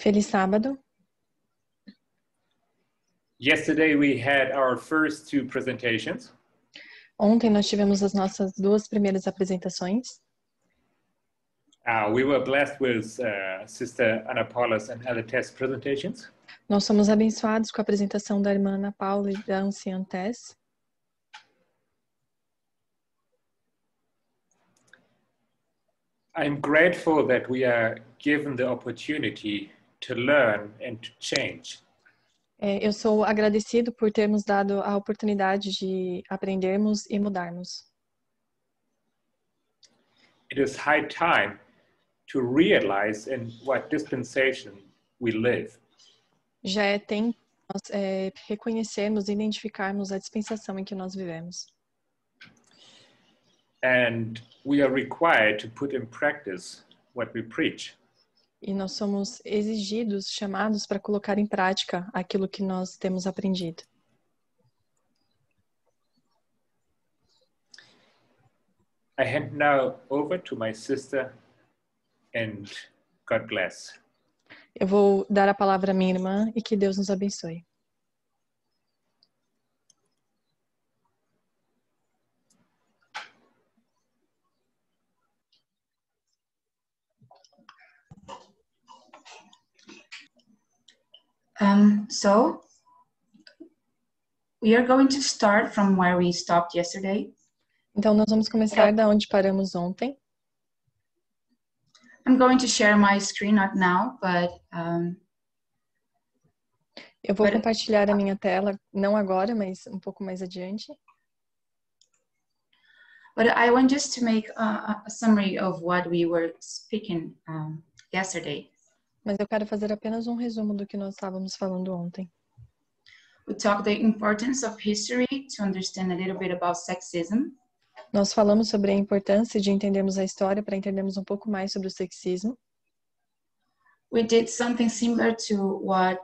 Feliz sábado. Yesterday we had our first two presentations. Ontem nós tivemos as nossas duas primeiras apresentações. We were blessed with Sister Ana Paula's and Elder Tess presentations. Nós somos abençoados com a apresentação da irmã Ana Paula e da anciã Tess. I'm grateful that we are given the opportunity to learn and to change. Eu sou agradecido por termos dado a oportunidade de aprendermos e mudarmos. It is high time to realize in what dispensation we live. Já é tempo nós reconhecermos e identificarmos a dispensação em que nós vivemos. And we are required to put in practice what we preach. E nós somos exigidos, chamados para colocar em prática aquilo que nós temos aprendido. I hand now over to my sister and God bless. Eu vou dar a palavra à minha irmã e que Deus nos abençoe. So we are going to start from where we stopped yesterday. Então nós vamos começar da onde paramos ontem. I'm going to share my screen, not now, but eu vou compartilhar a minha tela, não agora, mas um pouco mais adiante. But I want just to make a summary of what we were speaking yesterday. Mas eu quero fazer apenas um resumo do que nós estávamos falando ontem. We talked the importance of history to understand a little bit about sexism. Nós falamos sobre a importância de entendermos a história para entendermos um pouco mais sobre o sexismo. We did something similar to what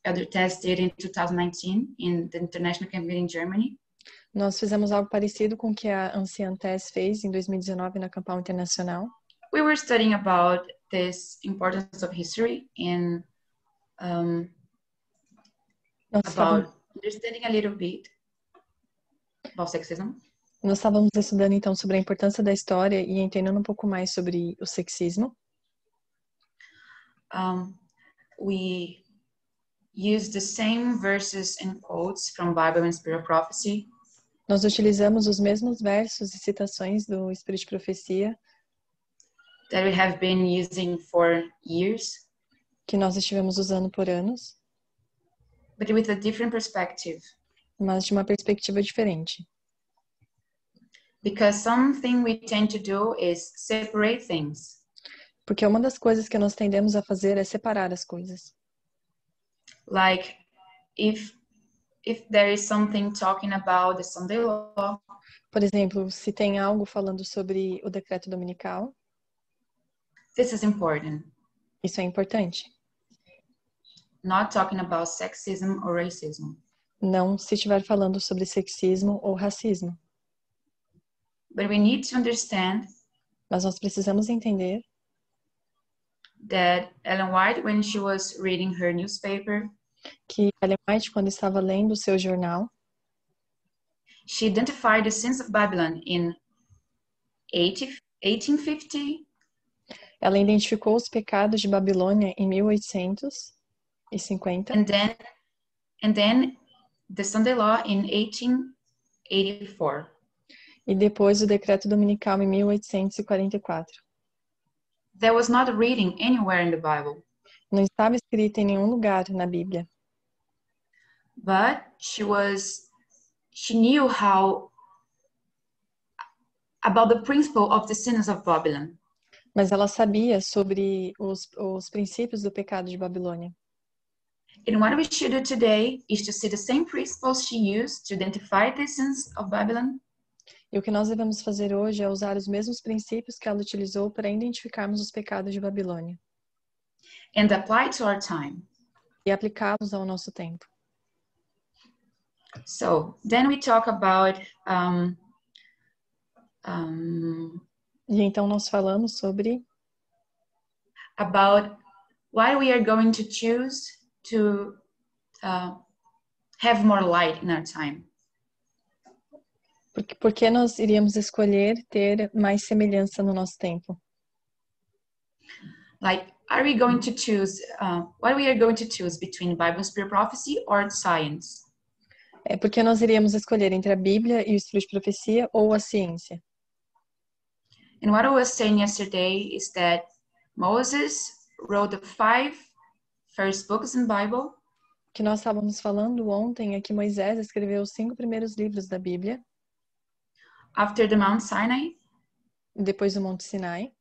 Elder Tess did in 2019 in the International Campaign in Germany. Nós fizemos algo parecido com o que a anciã Tess fez em 2019 na Campanha Internacional. We were studying about this importance of history and about understanding a little bit about sexism. Nós estávamos estudando então sobre a importância da história e entendendo um pouco mais sobre o sexismo. We used the same verses and quotes from Bible and Spirit of Prophecy. Nós utilizamos os mesmos versos e citações do Espírito de Profecia that we have been using for years, que nós estivemos usando por anos, but with a different perspective. Mas de uma perspectiva diferente. Because something we tend to do is separate things. Porque uma das coisas que nós tendemos a fazer é separar as coisas. Like if there is something talking about the Sunday law. Por exemplo, se tem algo falando sobre o decreto dominical. This is important. Isso é importante. Not talking about sexism or racism. Não se estiver falando sobre sexismo ou racismo. But we need to understand. Mas nós precisamos entender that Ellen White, when she was reading her newspaper, que Ellen White, quando estava lendo o seu jornal, she identified the sins of Babylon in 1850. Ela identificou os pecados de Babilônia em 1850. And then the Sunday law in 1884. E depois o decreto dominical em 1844. There was not a reading anywhere in the Bible. Não estava escrito em nenhum lugar na Bíblia. But she knew how about the principle of the sins of Babylon. Mas ela sabia sobre os princípios do pecado de Babilônia. And what we should do today is to see the same principles she used to identify the sins of Babylon. E o que nós devemos fazer hoje é usar os mesmos princípios que ela utilizou para identificarmos os pecados de Babilônia. And apply to our time. E aplicá-los ao nosso tempo. So, then we talk about E então nós falamos sobre about why we are going to choose to have more light in our time. Por que nós iríamos escolher ter mais semelhança no nosso tempo? Like, are we going to choose, what we are going to choose between Bible and Spirit Prophecy or science? É porque nós iríamos escolher entre a Bíblia e o estudo de profecia ou a ciência. And what I was saying yesterday is that Moses wrote the 5 first books in Bible. O que nós estávamos falando ontem é que Moisés escreveu os 5 primeiros livros da Bíblia. After the Mount Sinai. Depois do Monte Sinai.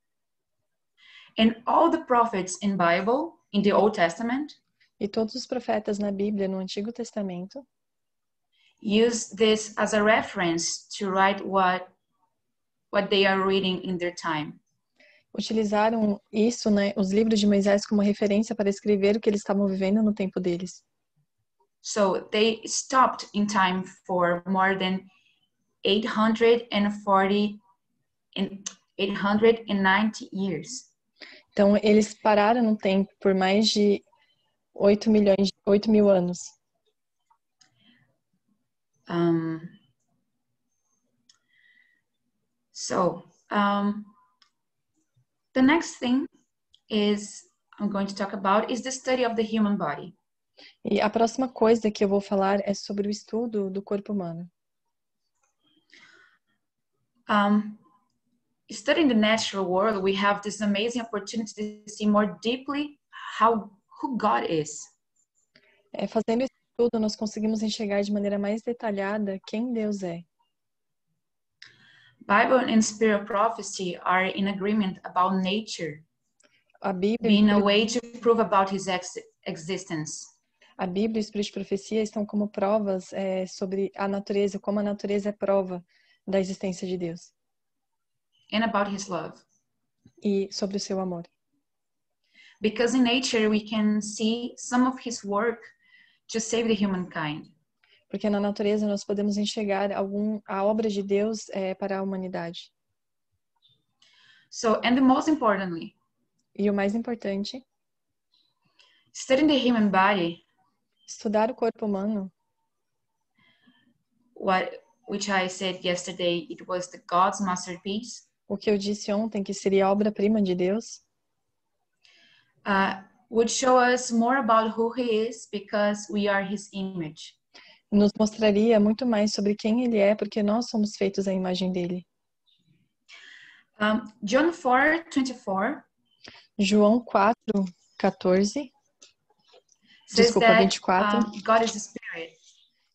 And all the prophets in Bible, in the Old Testament. E todos os profetas na Bíblia, no Antigo Testamento. Use this as a reference to write what they are reading in their time. Utilizaram isso, né, os livros de Moisés como referência para escrever o que eles estavam vivendo no tempo deles. So they stopped in time for more than 890 years. Então eles pararam no tempo por mais de 8 mil anos. The next thing I'm going to talk about is the study of the human body. E a próxima coisa que eu vou falar é sobre o estudo do corpo humano. Studying the natural world, we have this amazing opportunity to see more deeply who God is. Fazendo esse estudo, nós conseguimos enxergar de maneira mais detalhada quem Deus é. Bible and Spirit Prophecy are in agreement about nature, a Bíblia being a way to prove about His existence. A Bíblia e o Espírito de Profecia estão como provas sobre a natureza, como a natureza é prova da existência de Deus. And about His love. E sobre o seu amor. Because in nature we can see some of His work to save the humankind. Porque na natureza nós podemos enxergar a obra de Deus para a humanidade. So, and the most importantly, e o mais importante, studying the human body, estudar o corpo humano, which I said yesterday, it was the God's masterpiece. O que eu disse ontem que seria a obra-prima de Deus, would show us more about who He is because we are His image. Nos mostraria muito mais sobre quem Ele é, porque nós somos feitos à imagem dele. John 4:24. João 4:14. Desculpa, 24. God is a spirit.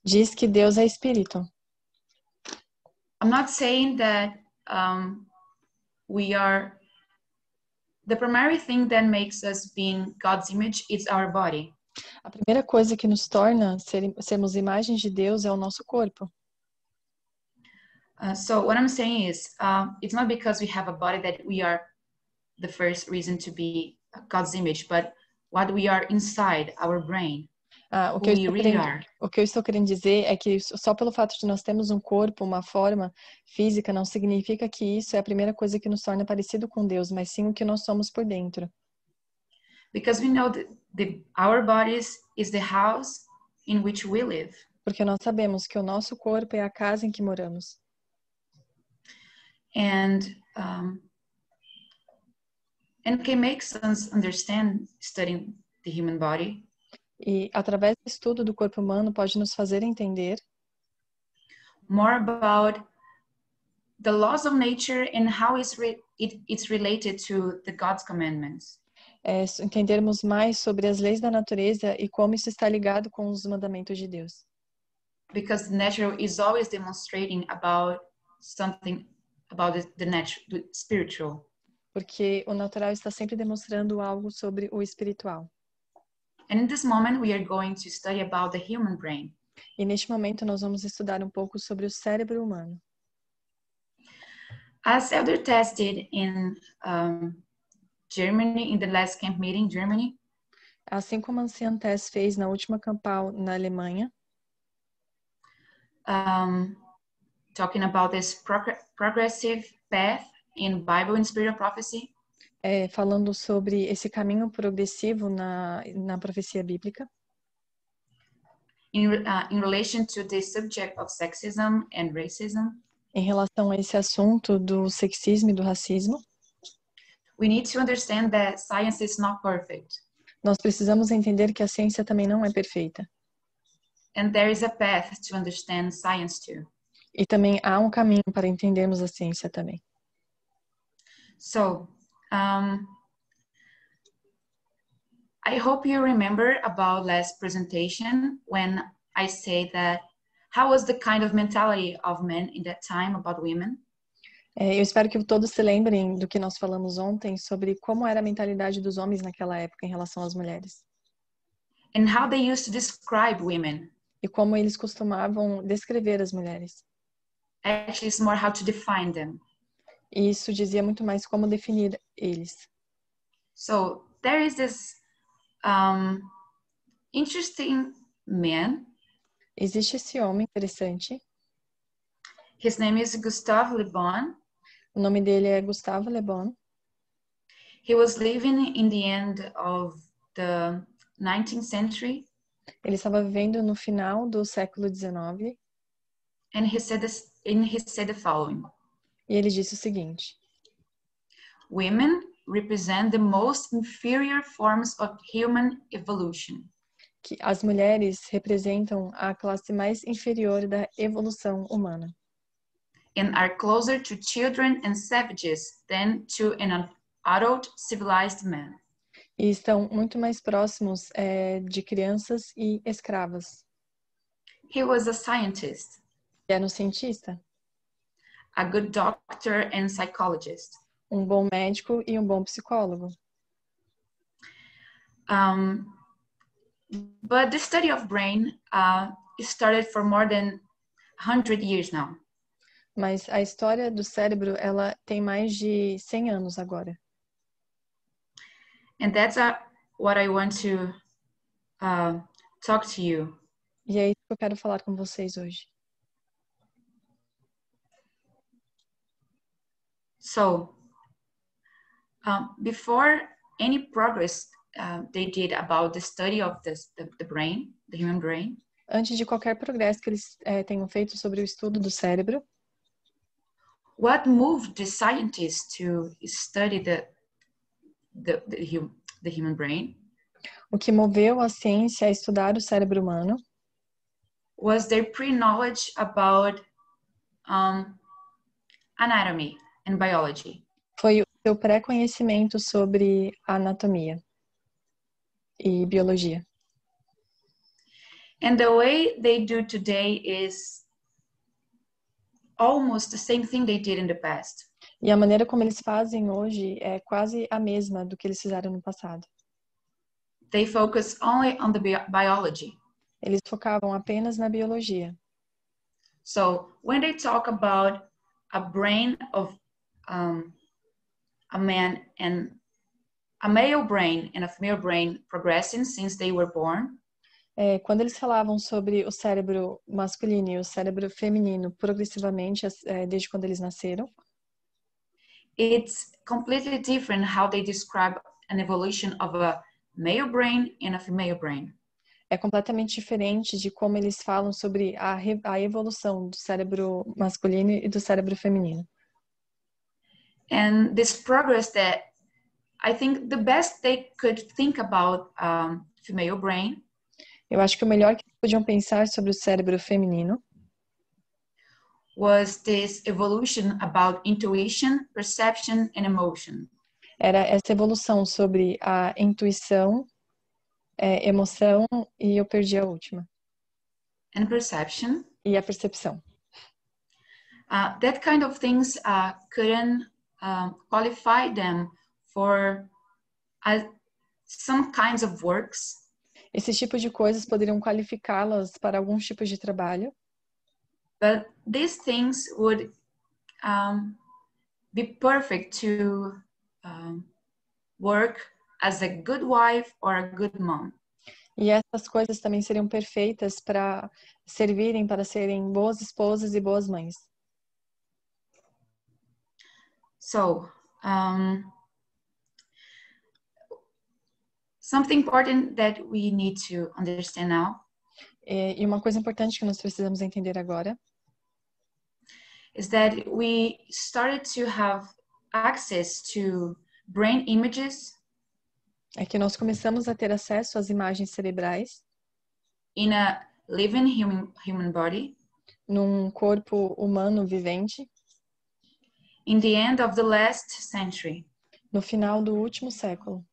Diz que Deus é espírito. I'm not saying that we are. The primary thing that makes us being God's image is our body. A primeira coisa que nos torna sermos imagens de Deus é o nosso corpo. So what I'm saying is, it's not because we have a body that we are the first reason to be God's image, but what we are inside our brain. O que eu estou querendo dizer é que só pelo fato de nós termos um corpo, uma forma física, não significa que isso é a primeira coisa que nos torna parecido com Deus, mas sim o que nós somos por dentro. Because we know that our bodies is the house in which we live. Porque nós sabemos que o nosso corpo é a casa em que moramos. And can make us understand studying the human body. E através do estudo do corpo humano pode nos fazer entender more about the laws of nature and how it's related to the God's commandments. Entendermos mais sobre as leis da natureza e como isso está ligado com os mandamentos de Deus. Because the natural is always demonstrating about something about the spiritual. Porque o natural está sempre demonstrando algo sobre o espiritual. And in this moment we are going to study about the human brain. E neste momento nós vamos estudar um pouco sobre o cérebro humano. As Elder tested in Germany, in the last camp meeting in Germany. Assim como a anciã Tess fez na última campal na Alemanha. Talking about this progressive path in Bible and Spirit of Prophecy. falando sobre esse caminho progressivo na profecia bíblica. In relation to the subject of sexism and racism, em relação a esse assunto do sexismo e do racismo, we need to understand that science is not perfect. Nós precisamos entender que a ciência também não é perfeita. And there is a path to understand science too. E também há um caminho para entendermos a ciência também. So, I hope you remember about last presentation when I say that how was the kind of mentality of men in that time about women? Eu espero que todos se lembrem do que nós falamos ontem sobre como era a mentalidade dos homens naquela época em relação às mulheres. And how they used to describe women. E como eles costumavam descrever as mulheres. Actually, it's more how to define them. E isso dizia muito mais como definir eles. So, there is this interesting man. Existe esse homem interessante. His name is Gustave Le Bon. O nome dele é Gustave Le Bon. He was living in the end of the 19th century. Ele estava vivendo no final do século XIX. And he said the following. E ele disse o seguinte: Women represent the most inferior forms of human evolution. Que as mulheres representam a classe mais inferior da evolução humana. And are closer to children and savages than to an adult civilized man. E estão muito mais próximos de crianças e escravas. He was a scientist. Era um cientista. A good doctor and psychologist. Um bom médico e um bom psicólogo. But the study of brain started for more than 100 years now. Mas a história do cérebro, ela tem mais de 100 anos agora. And that's what I want to talk to you. E é isso que eu quero falar com vocês hoje. So, before any progress they did about the study of the brain, the human brain. Antes de qualquer progresso que eles tenham feito sobre o estudo do cérebro. What moved the scientists to study the human brain? O que moveu a ciência a estudar o cérebro humano was their pre-knowledge about anatomy and biology. Foi o seu pré-conhecimento sobre anatomia e biologia. And the way they do today is almost the same thing they did in the past. E a maneira como eles fazem hoje é quase a mesma do que eles fizeram no passado. They focus only on the biology. Eles focavam apenas na biologia. So when they talk about a brain of a man and a male brain and a female brain progressing since they were born. Quando eles falavam sobre o cérebro masculino e o cérebro feminino progressivamente desde quando eles nasceram. It's completely different how they describe an evolution of a male brain and a female brain. É completamente diferente de como eles falam sobre a evolução do cérebro masculino e do cérebro feminino. And this progress that I think the best they could think about female brain. Eu acho que o melhor que eles podiam pensar sobre o cérebro feminino was this evolution about intuition, perception and emotion. Era essa evolução sobre a intuição, emoção e eu perdi a última. And perception. E a percepção. That kind of things couldn't qualify them for some kinds of works. Esses tipos de coisas poderiam qualificá-las para alguns tipos de trabalho. But these things would be perfect to work as a good wife or a good mom. E essas coisas também seriam perfeitas para servirem, para serem boas esposas e boas mães. So, something important that we need to understand now E uma coisa importante que nós precisamos entender agora is that we started to have access to brain images é que nós começamos a ter acesso às imagens cerebrais in a living human body num corpo humano vivente in the end of the last century. no final do último século.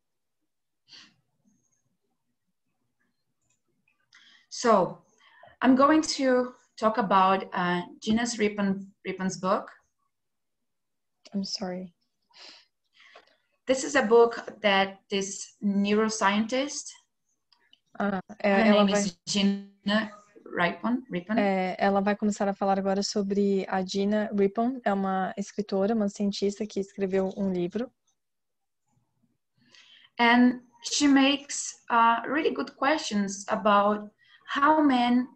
So, I'm going to talk about Gina Rippon's book. I'm sorry. This is a book that this neuroscientist, her ela name is Gina Rippon. Ela vai começar a falar agora sobre a Gina Rippon, é uma escritora, uma cientista que escreveu um livro. And she makes really good questions about how men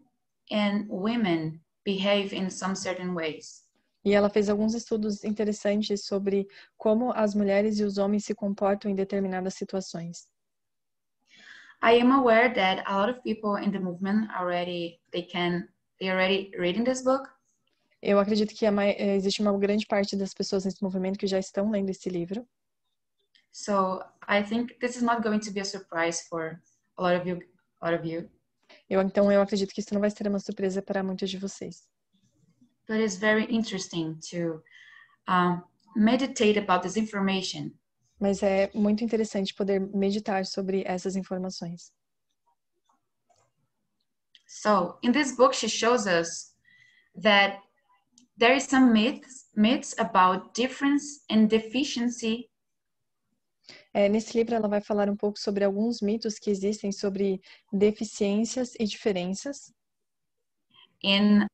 and women behave in some certain ways. E ela fez alguns estudos interessantes sobre como as mulheres e os homens se comportam em determinadas situações. I am aware that a lot of people in the movement already reading this book. Eu acredito que existe uma grande parte das pessoas nesse movimento que já estão lendo esse livro. So I think this is not going to be a surprise for a lot of you. Então eu acredito que isso não vai ser uma surpresa para muitos de vocês. But it's very interesting to meditate about this information. Mas é muito interessante poder meditar sobre essas informações. So, in this book, she shows us that there is some myths about difference and deficiency. Nesse livro, ela vai falar um pouco sobre alguns mitos que existem sobre deficiências e diferenças in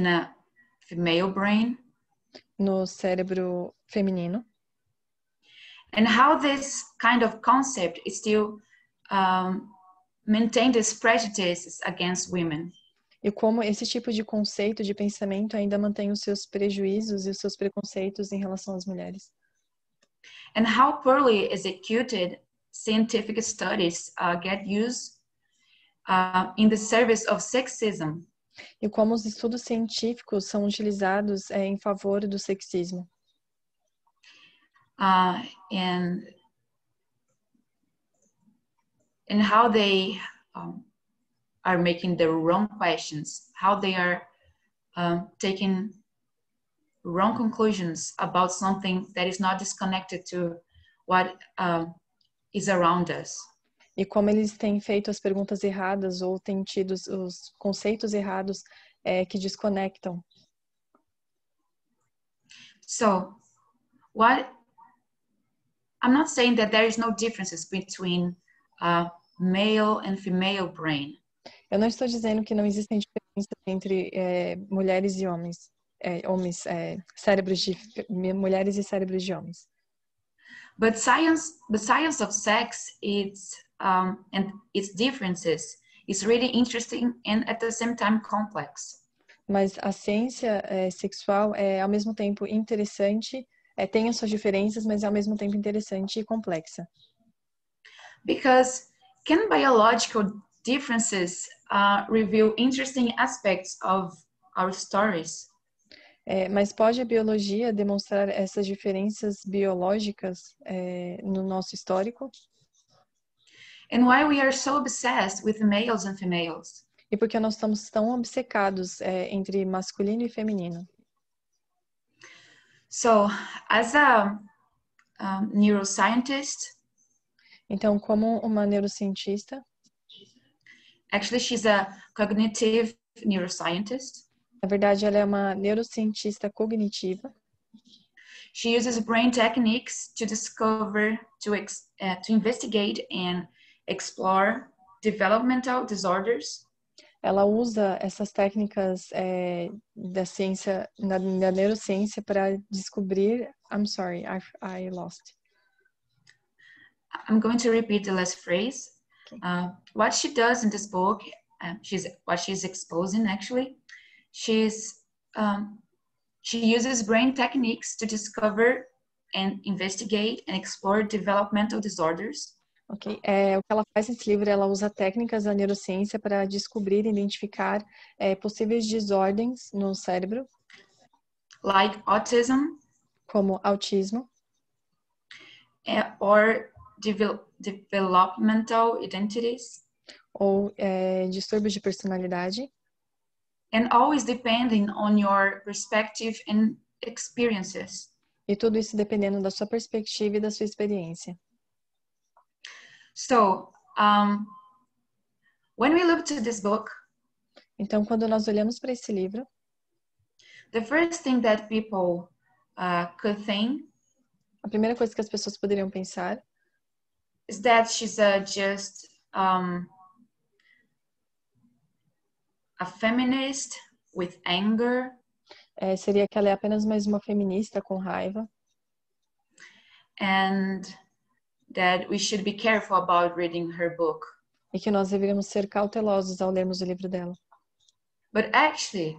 a female brain. No cérebro feminino. And how this kind of concept is still maintain these prejudices against women. E como esse tipo de conceito, de pensamento ainda mantém os seus prejuízos e os seus preconceitos em relação às mulheres. And how poorly executed scientific studies get used in the service of sexism. E como os estudos científicos são utilizados em favor do sexismo. And how they are making the wrong questions, how they are taking wrong conclusions about something that is not disconnected to what is around us. E como eles têm feito as perguntas erradas ou têm tido os conceitos errados que desconectam. So, I'm not saying that there is no differences between male and female brain. Eu não estou dizendo que não existem diferenças entre mulheres e homens, cérebros de mulheres e cérebros de homens. But the science of sex and its differences is really interesting and at the same time complex. Mas a ciência sexual é ao mesmo tempo interessante, tem as suas diferenças, mas é ao mesmo tempo interessante e complexa. Because can biological differences reveal interesting aspects of our stories? Mas pode a biologia demonstrar essas diferenças biológicas no nosso histórico? And why we are so obsessed with males and females? E por que nós estamos tão obcecados entre masculino e feminino? So, as a neuroscientist, então, como uma neurocientista, actually she's a cognitive neuroscientist. Na verdade, ela é uma neurocientista cognitiva. She uses brain techniques to discover, to investigate and explore developmental disorders. Ela usa essas técnicas da ciência, da neurociência para descobrir. I'm sorry, I lost. I'm going to repeat the last phrase. Okay. What she does in this book, what she's exposing actually, she uses brain techniques to discover and investigate and explore developmental disorders. Ok, o que ela faz nesse livro, ela usa técnicas da neurociência para descobrir e identificar possíveis desordens no cérebro, like autism, como autismo, or developmental identities, ou distúrbios de personalidade, and always depending on your perspective and experiences. E tudo isso dependendo da sua perspectiva e da sua experiência. So, when we look to this book, então, quando nós olhamos para esse livro, the first thing that people could think, a primeira coisa que as pessoas poderiam pensar, is that she's just a feminist with anger. Seria que ela é apenas mais uma feminista com raiva. And that we should be careful about reading her book. E que nós deveríamos ser cautelosos ao lermos o livro dela. But actually,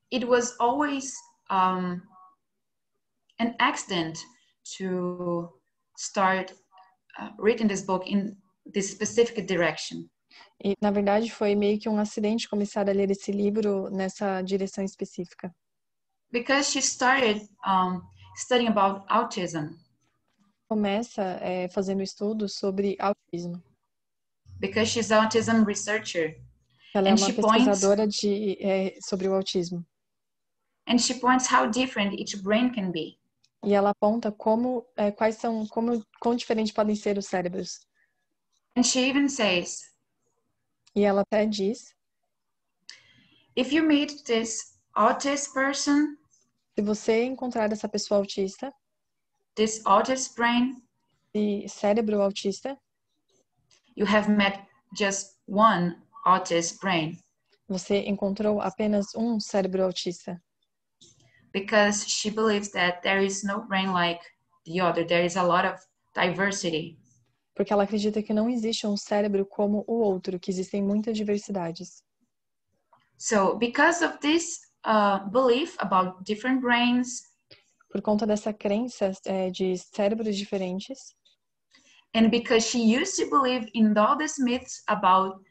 it was always an accident to start reading this book in this specific direction. E, na verdade, foi meio que um acidente começar a ler esse livro nessa direção específica. Because she started studying about autism. Começa fazendo estudos sobre autismo. Because she's an autism researcher. Ela é uma pesquisadora sobre o autismo. And she points how different each brain can be. E ela aponta quão diferentes podem ser os cérebros. And she even says, e ela até diz, if you meet this autist person, se você encontrar essa pessoa autista, this autist brain, e cérebro autista, you have met just one autist brain. Você encontrou apenas um cérebro autista. Because she believes that there is no brain like the other. There is a lot of diversity. Porque ela acredita que não existe um cérebro como o outro, que existem muitas diversidades. So, because of this belief about different brains, por conta dessa crença de cérebros diferentes, and because she used to believe in all these myths about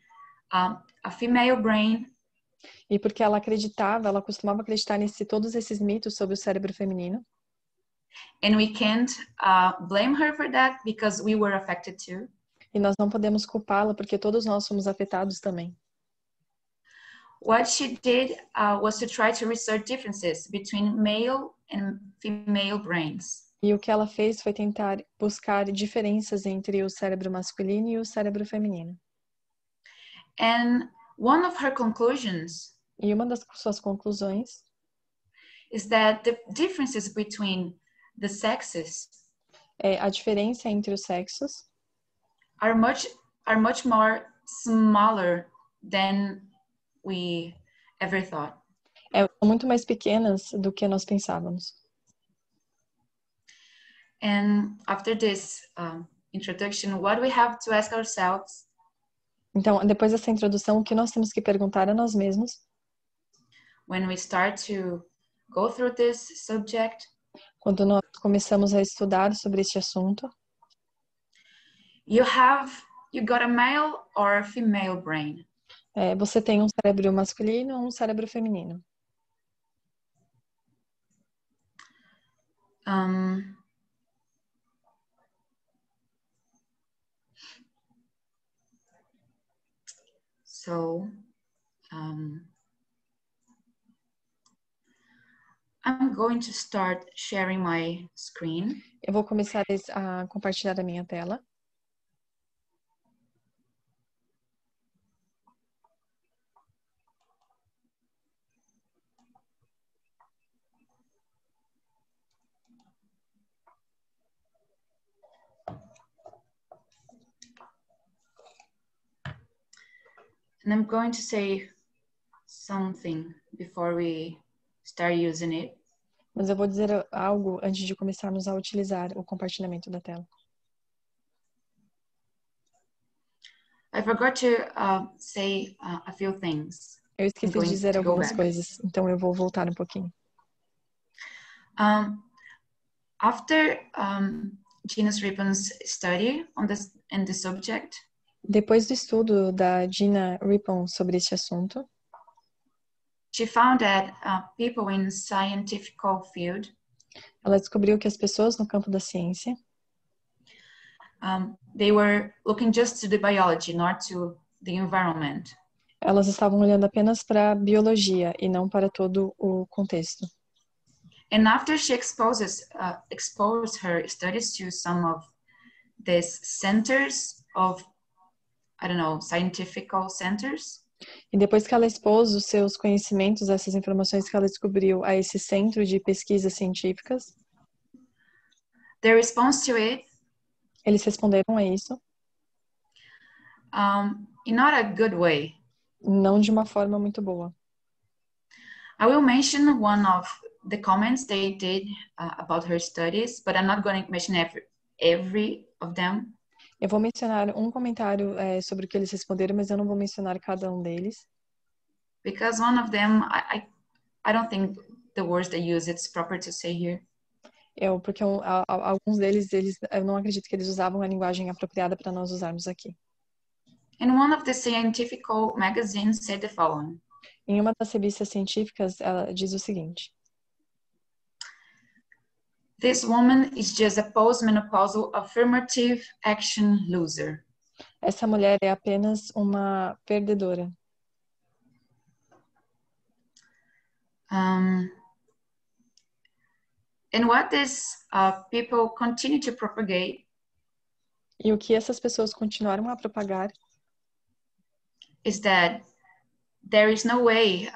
a female brain, e porque ela costumava acreditar todos esses mitos sobre o cérebro feminino. And we can't blame her for that because we were affected too. E nós não podemos culpá-la porque todos nós fomos afetados também. What she did was to try to research differences between male and female brains. E o que ela fez foi tentar buscar diferenças entre o cérebro masculino e o cérebro feminino. And one of her conclusions e uma das suas conclusões is that the differences between the sexes a diferença entre os sexos are much more smaller than we ever thought. São muito mais pequenas do que nós pensávamos. And after this introduction, what we have to ask ourselves? Então, depois dessa introdução, o que nós temos que perguntar a nós mesmos? When we start to go through this subject, quando nós começamos a estudar sobre este assunto, you got a male or female brain. Você tem um cérebro masculino ou um cérebro feminino? I'm going to start sharing my screen. Eu vou começar a compartilhar a minha tela. And I'm going to say something before we start using it. Mas eu vou dizer algo antes de começarmos a utilizar o compartilhamento da tela. I forgot to say a few things. Eu esqueci de dizer algumas coisas, então eu vou voltar um pouquinho. After Gina's Rippon's study on the subject, depois do estudo da Gina Rippon sobre este assunto, she found that people in scientific field, ela descobriu que as pessoas no campo da ciência, they were looking just to the biology, not to the environment. Elas estavam olhando apenas para a biologia e não para todo o contexto. And after she exposed her studies to some of these centers of, I don't know, scientific centers. E depois que ela expôs os seus conhecimentos, essas informações que ela descobriu a esse centro de pesquisas científicas, the response to it, eles responderam a isso, in not a good way. Não de uma forma muito boa. I will mention one of the comments they did about her studies, but I'm not going to mention every of them. Eu vou mencionar um comentário sobre o que eles responderam, mas eu não vou mencionar cada um deles. Because one of them, I don't think the words they use it's proper to say here. Porque alguns deles, eu não acredito que eles usavam a linguagem apropriada para nós usarmos aqui. And one of the scientific magazines said the following. Em uma das revistas científicas, ela diz o seguinte: This woman is just a postmenopausal affirmative action loser. Essa mulher é apenas uma perdedora. And what these people continue to propagate E o que essas pessoas continuaram a propagar is that there is no way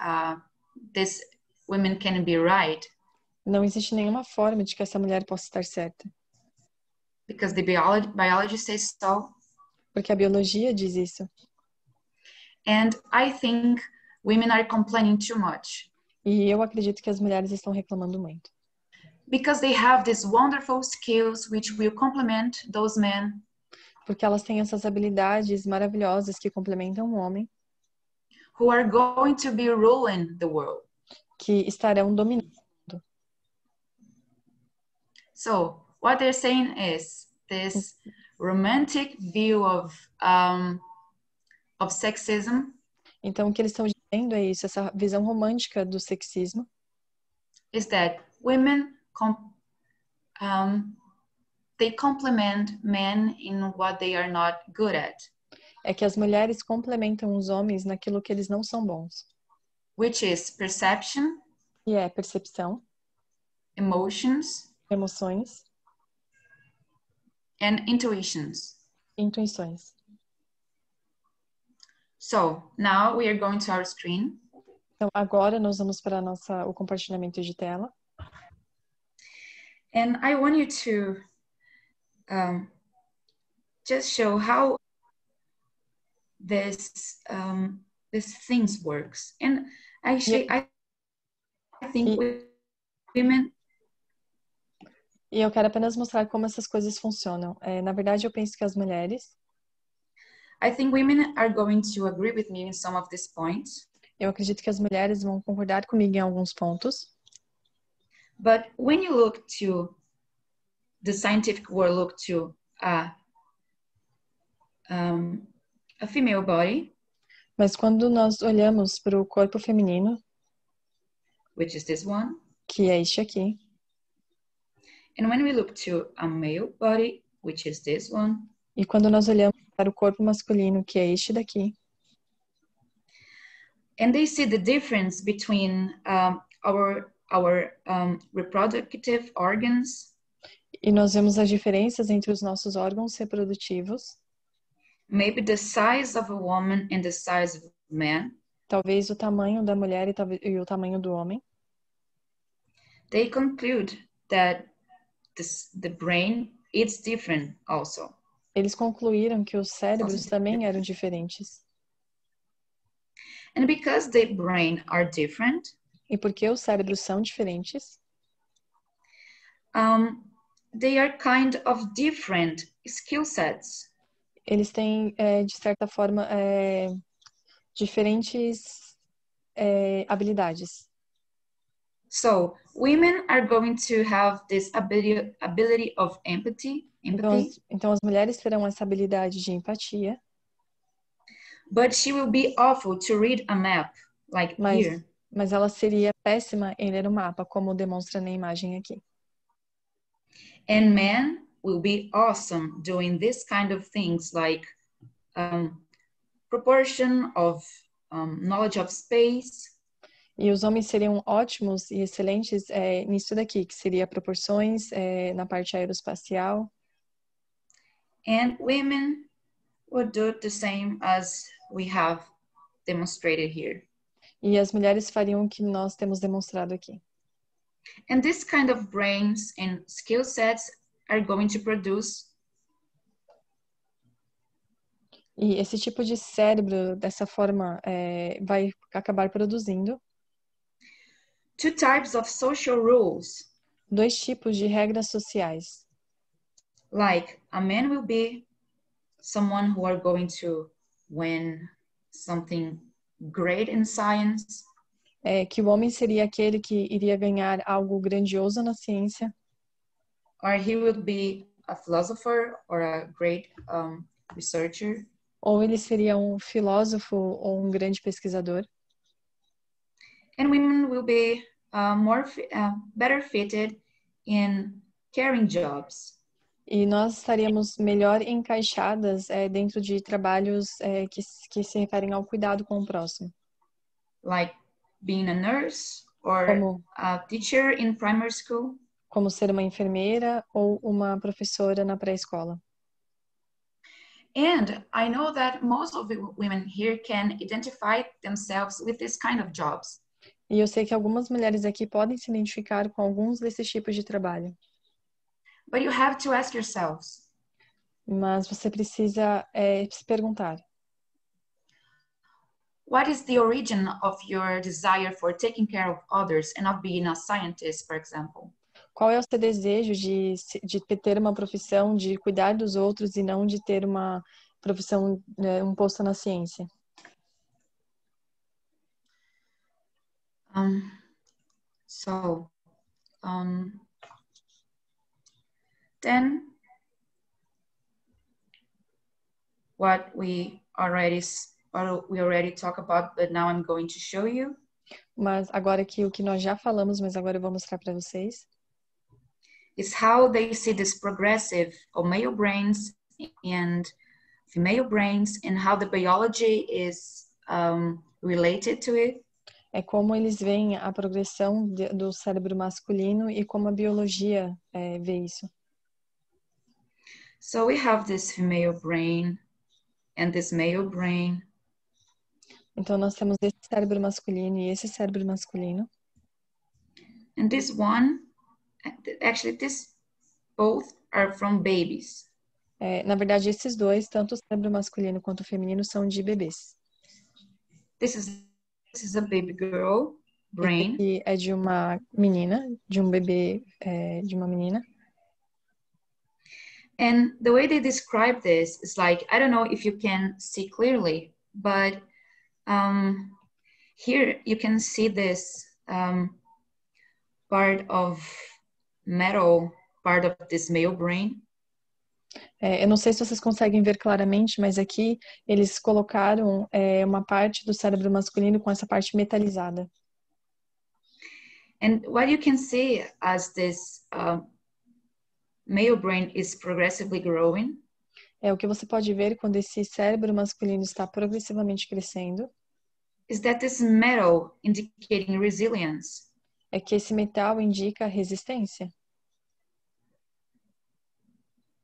these women can be right. Não existe nenhuma forma de que essa mulher possa estar certa. Because the biology says so. Porque a biologia diz isso. And I think women are complaining too much. E eu acredito que as mulheres estão reclamando muito. Because they have these wonderful skills which will complement those men. Porque elas têm essas habilidades maravilhosas que complementam o homem. Who are going to be ruling the world. Que estarão dominando o mundo. So, what they're saying is this romantic view of sexism. Então, o que eles estão dizendo é isso, essa visão romântica do sexismo. Is that women they complement men in what they are not good at. É que as mulheres complementam os homens naquilo que eles não são bons. Which is perception. E é percepção. Emotions. Emoções. And intuitions. Intuições. So, now we are going to our screen. Então, agora nós vamos para o compartilhamento de tela. And I want you to just show how this things works. And actually, I think women. E eu quero apenas mostrar como essas coisas funcionam. Na verdade, eu penso que as mulheres. I think women are going to agree with me in some of these points. Eu acredito que as mulheres vão concordar comigo em alguns pontos. But when you look to the scientific world, look to a female body. Mas quando nós olhamos para o corpo feminino, which is this one, que é este aqui. And when we look to a male body, which is this one. E quando nós olhamos para o corpo masculino, que é este daqui. And they see the difference between our reproductive organs. E nós vemos as diferenças entre os nossos órgãos reprodutivos. Maybe the size of a woman and the size of a man. Talvez o tamanho da mulher e o tamanho do homem. They conclude that the brain is different also. Eles concluíram que os cérebros também eram diferentes. And because the brain are different, e porque os cérebros são diferentes, they are kind of different skill sets. Eles têm, de certa forma, diferentes habilidades. So, women are going to have this ability of empathy. Então as mulheres terão essa habilidade de empatia. But she will be awful to read a map, like here. Mas ela seria péssima em ler o mapa, como demonstra na imagem aqui. And men will be awesome doing this kind of things, like proportion of knowledge of space. E os homens seriam ótimos e excelentes nisso daqui, que seria proporções na parte aeroespacial. And women would do the same as we have demonstrated here. E as mulheres fariam o que nós temos demonstrado aqui. And this kind of brains and skill sets are going to produce. E esse tipo de cérebro, dessa forma, vai acabar produzindo. Two types of social rules. 2 tipos de regras sociais. Like a man will be someone who are going to win something great in science. Que o homem seria aquele que iria ganhar algo grandioso na ciência. Or he would be a philosopher or a great researcher. Ou ele seria um filósofo ou um grande pesquisador. And women will be better fitted in caring jobs. E nós estaríamos melhor encaixadas dentro de trabalhos que se referem ao cuidado com o próximo. Like being a nurse or a teacher in primary school. Como ser uma enfermeira ou uma professora na pré-escola. And I know that most of the women here can identify themselves with this kind of jobs. E eu sei que algumas mulheres aqui podem se identificar com alguns desses tipos de trabalho. But you have to ask yourselves. Mas você precisa se perguntar. What is the origin of your desire for taking care of others and not being a scientist, for example? Qual é o seu desejo de ter uma profissão, de cuidar dos outros e não de ter uma profissão, um posto na ciência? Then what we already talked about, but now I'm going to show you. Mas agora aqui o que nós já falamos, mas agora eu vou mostrar para vocês. Is how they see this progressive of male brains and female brains and how the biology is related to it. É como eles veem a progressão do cérebro masculino e como a biologia vê isso. So we have this female brain and this male brain. Então nós temos esse cérebro masculino e esse cérebro masculino. And this one, actually this both are from babies. Na verdade esses dois, tanto o cérebro masculino quanto o feminino, são de bebês. This is a baby girl brain. Esse aqui é de uma menina, de um bebê, de uma menina. And the way they describe this is like, I don't know if you can see clearly, but here you can see this part of metal, part of this male brain. Eu não sei se vocês conseguem ver claramente, mas aqui eles colocaram uma parte do cérebro masculino com essa parte metalizada. And what you can see as this male brain is progressively growing. O que você pode ver quando esse cérebro masculino está progressivamente crescendo. Is that this metal indicating resilience? É que esse metal indica resistência.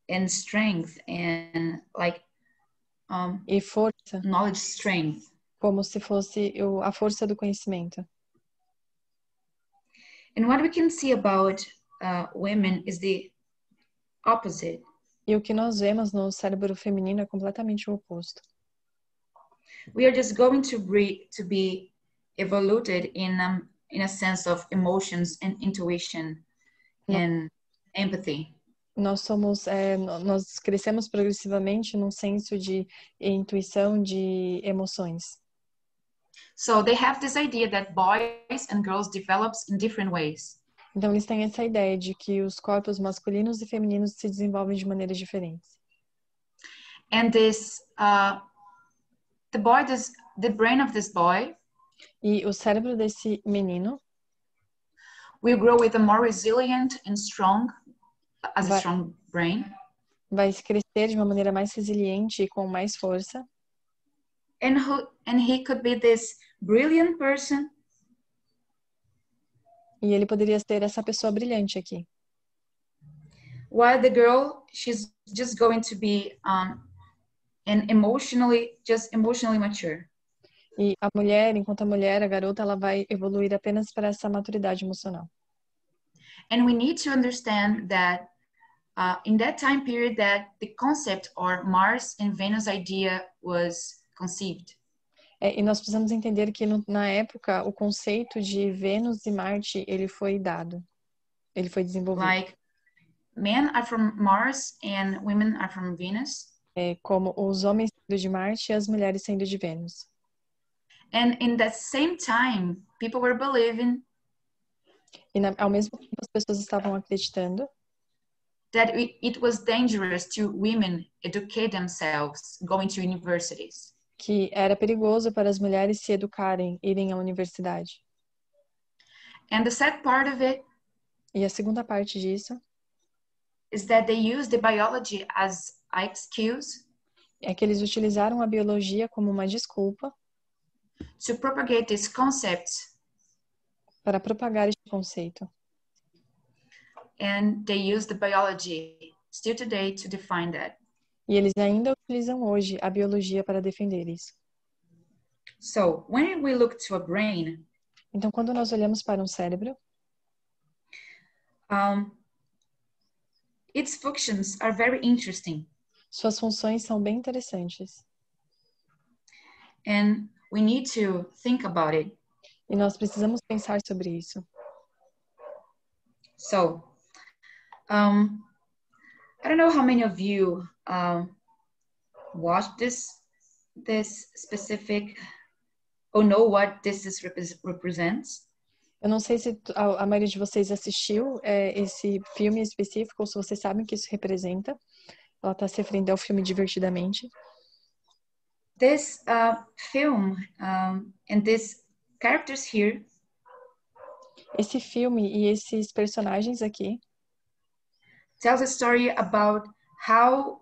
And strength and like e força. Knowledge strength. Como se fosse a força do conhecimento. And what we can see about women is the opposite. E o que nós vemos no cérebro feminino é completamente o oposto. We are just going to be evolved in a sense of emotions and intuition and empathy. Nós crescemos progressivamente num senso de intuição, de emoções. So they have this idea that boys and girls develops in different ways. Então eles têm essa ideia de que os corpos masculinos e femininos se desenvolvem de maneiras diferentes. And this, the brain of this boy E o cérebro desse menino will grow with a more resilient and strong, as a vai, strong brain. vai crescer de uma maneira mais resiliente e com mais força. And he could be this brilliant person. E ele poderia ser essa pessoa brilhante aqui. While the girl, she's just going to be emotionally mature. E a mulher, enquanto a mulher, a garota, ela vai evoluir apenas para essa maturidade emocional. And we need to understand that in that time period that the concept or Mars and Venus idea was conceived. E nós precisamos entender que na época o conceito de Vênus e Marte ele foi dado, ele foi desenvolvido. Like men are from Mars and women are from Venus. Como os homens sendo de Marte e as mulheres sendo de Vênus. And in that same time, people were believing. E ao mesmo tempo as pessoas estavam acreditando that it was dangerous to women educate themselves, going to universities. Que era perigoso para as mulheres se educarem, irem à universidade. And the sad part of it E a segunda parte disso is that they use the biology as an excuse é que eles utilizaram a biologia como uma desculpa to propagate this concept para propagar este conceito. And they use the biology still today to define that. E eles ainda utilizam hoje a biologia para defender isso. So, when we look to a brain, então quando nós olhamos para um cérebro, its functions are very interesting. Suas funções são bem interessantes. And we need to think about it. E nós precisamos pensar sobre isso. So, I don't know how many of you watched this specific or know what this represents. Eu não sei se a maioria de vocês assistiu esse filme específico ou se vocês sabem o que isso representa. Ela está se referindo ao filme Divertidamente. This film and these characters here. Esse filme e esses personagens aqui tells a story about how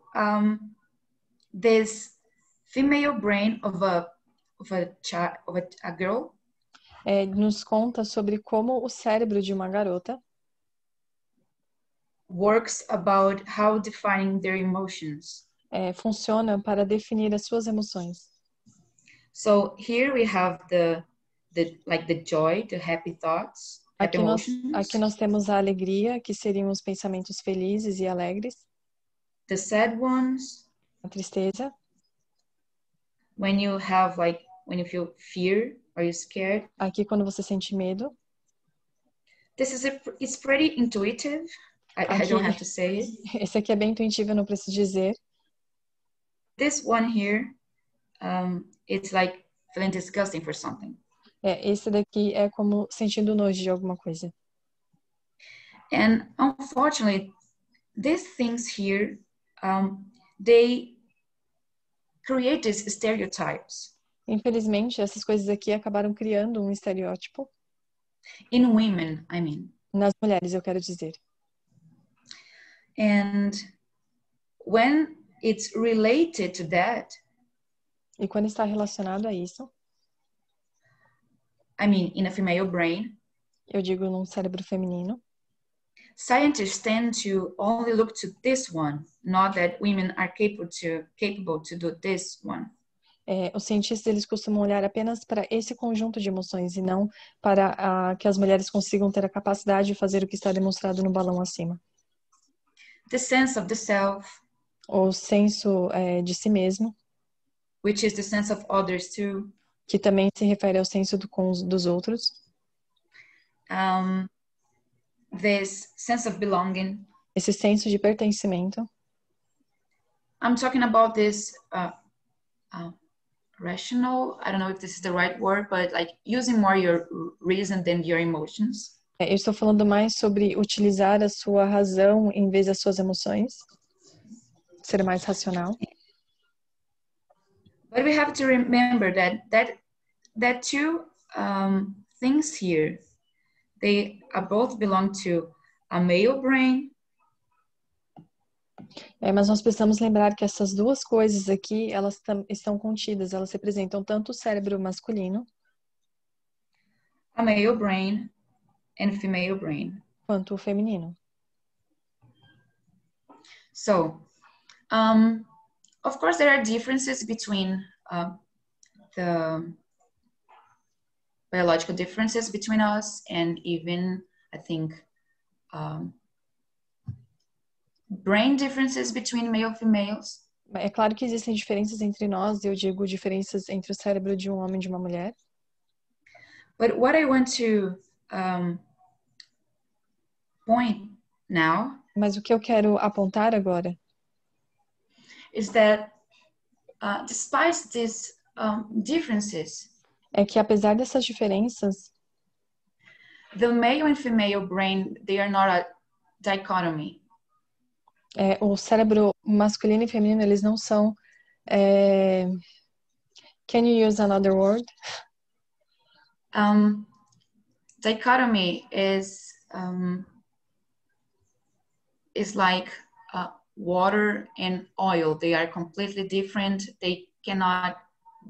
this female brain of a girl nos conta sobre como o cérebro de uma garota works about how defining their emotions. Funciona para definir as suas emoções. So here we have the joy, the happy thoughts. Aqui nós temos a alegria, que seriam os pensamentos felizes e alegres. The sad ones. A tristeza. When you feel fear or you're scared. Aqui quando você sente medo. It's pretty intuitive. I don't have to say it. Esse aqui é bem intuitivo, eu não preciso dizer. This one here, it's like feeling disgusting for something. Esse daqui é como sentindo nojo de alguma coisa. And unfortunately, these things here, they create these stereotypes. Infelizmente, essas coisas aqui acabaram criando um estereótipo. In women, I mean. Nas mulheres, eu quero dizer. And when it's related to that, e quando está relacionado a isso, I mean, in a female brain, eu digo num cérebro feminino, scientists tend to only look to this one, not that women are capable to do this one. Os cientistas eles costumam olhar apenas para esse conjunto de emoções e não para que as mulheres consigam ter a capacidade de fazer o que está demonstrado no balão acima. The sense of the self, o senso de si mesmo, which is the sense of others too, que também se refere ao senso dos outros. This sense of belonging. Esse senso de pertencimento. I'm talking about this rational, I don't know if this is the right word, but like using more your reason than your emotions. Eu estou falando mais sobre utilizar a sua razão em vez das suas emoções, ser mais racional. But we have to remember that two things here, they both belong to a male brain. Mas nós precisamos lembrar que essas duas coisas aqui, elas estão contidas, elas representam tanto o cérebro masculino, a male brain and female brain, quanto o feminino. So, of course, there are differences between the biological differences between us, and even, I think, brain differences between male and females. É claro que existem diferenças entre nós, eu digo diferenças entre o cérebro de um homem e de uma mulher. But what I want to point now, mas o que eu quero apontar agora is that despite these differences, é que apesar dessas diferenças, the male and female brain, they are not a dichotomy. O cérebro masculino e feminino, eles não são... Can you use another word? Dichotomy is like water and oil. They are completely different. They cannot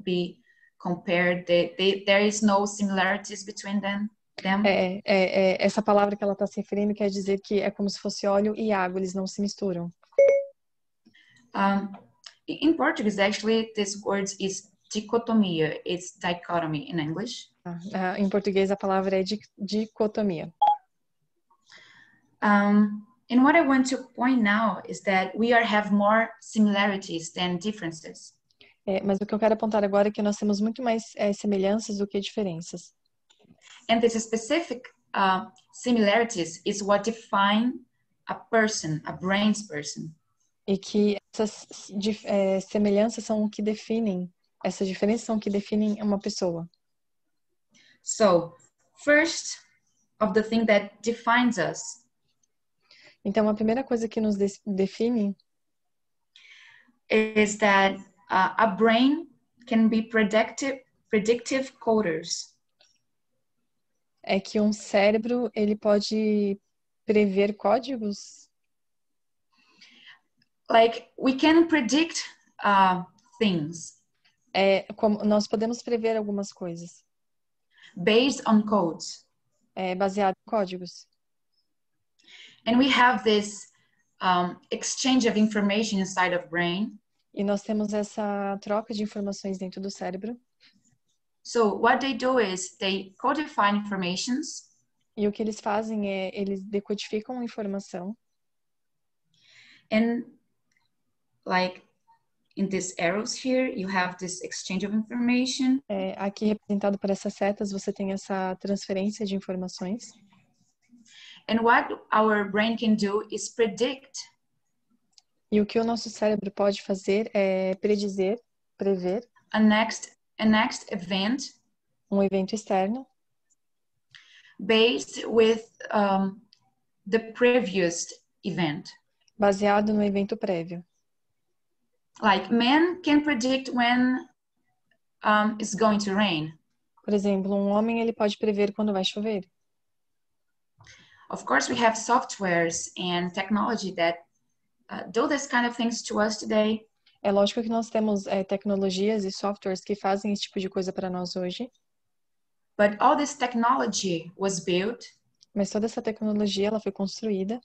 be compared. There is no similarities between them. Essa palavra que ela está se referindo quer dizer que é como se fosse óleo e água, eles não se misturam. In Portuguese, actually, this word is dicotomia. It's dichotomy in English. Em português, a palavra é dicotomia. And what I want to point now is that we have more similarities than differences. Mas o que eu quero apontar agora é que nós temos muito mais semelhanças do que diferenças. And these specific similarities is what define a person, a brain's person. E que essas semelhanças são o que definem, essas diferenças são o que definem uma pessoa. So, first of the thing that defines us. Então, a primeira coisa que nos define is that a brain can be predictive coders. É que um cérebro, ele pode prever códigos? Like, we can predict things. Como nós podemos prever algumas coisas. Based on codes. Baseado em códigos. And we have this exchange of information inside of brain. E nós temos essa troca de informações dentro do cérebro. So what they do is they codify informations. E o que eles fazem é eles decodificam a informação. And like in these arrows here, you have this exchange of information. Aqui representado por essas setas, você tem essa transferência de informações. And what our brain can do is predict. E o que o nosso cérebro pode fazer é prever a next event, evento externo, based with the previous event. Baseado no evento prévio. Like, man can predict when it's going to rain. Por exemplo, um homem ele pode prever quando vai chover. Of course, we have softwares and technology that do this kind of things to us today. É lógico que nós temos tecnologias e softwares que fazem esse tipo de coisa para nós hoje. But all this technology was built. Mas toda essa tecnologia ela foi construída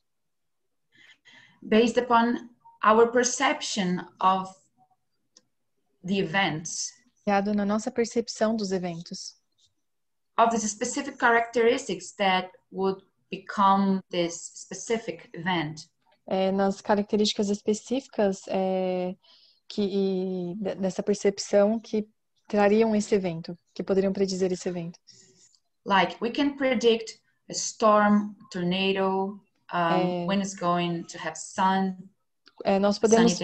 based upon our perception of the events. Baseado na nossa percepção dos eventos. Of the specific characteristics that would become this specific event. Nas características específicas dessa percepção que trariam esse evento, que poderiam predizer esse evento. Like, we can predict a storm, tornado, when it's going to have sun. Nós podemos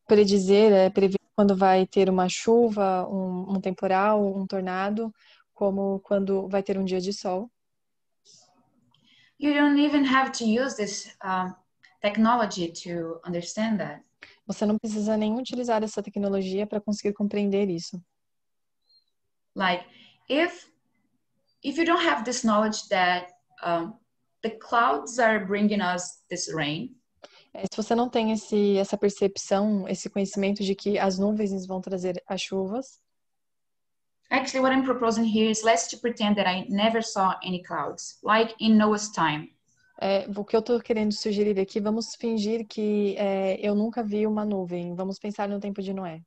prever quando vai ter uma chuva, um temporal, um tornado, como quando vai ter um dia de sol. You don't even have to use this technology to understand that. Você não precisa nem utilizar essa tecnologia para conseguir compreender isso. Like, if you don't have this knowledge that the clouds are bringing us this rain, se você não tem essa percepção, esse conhecimento de que as nuvens vão trazer as chuvas. Actually, what I'm proposing here is let's pretend that I never saw any clouds, like in Noah's time. O que eu estou querendo sugerir aqui, vamos fingir que eu nunca vi uma nuvem. Vamos pensar no tempo de Noé.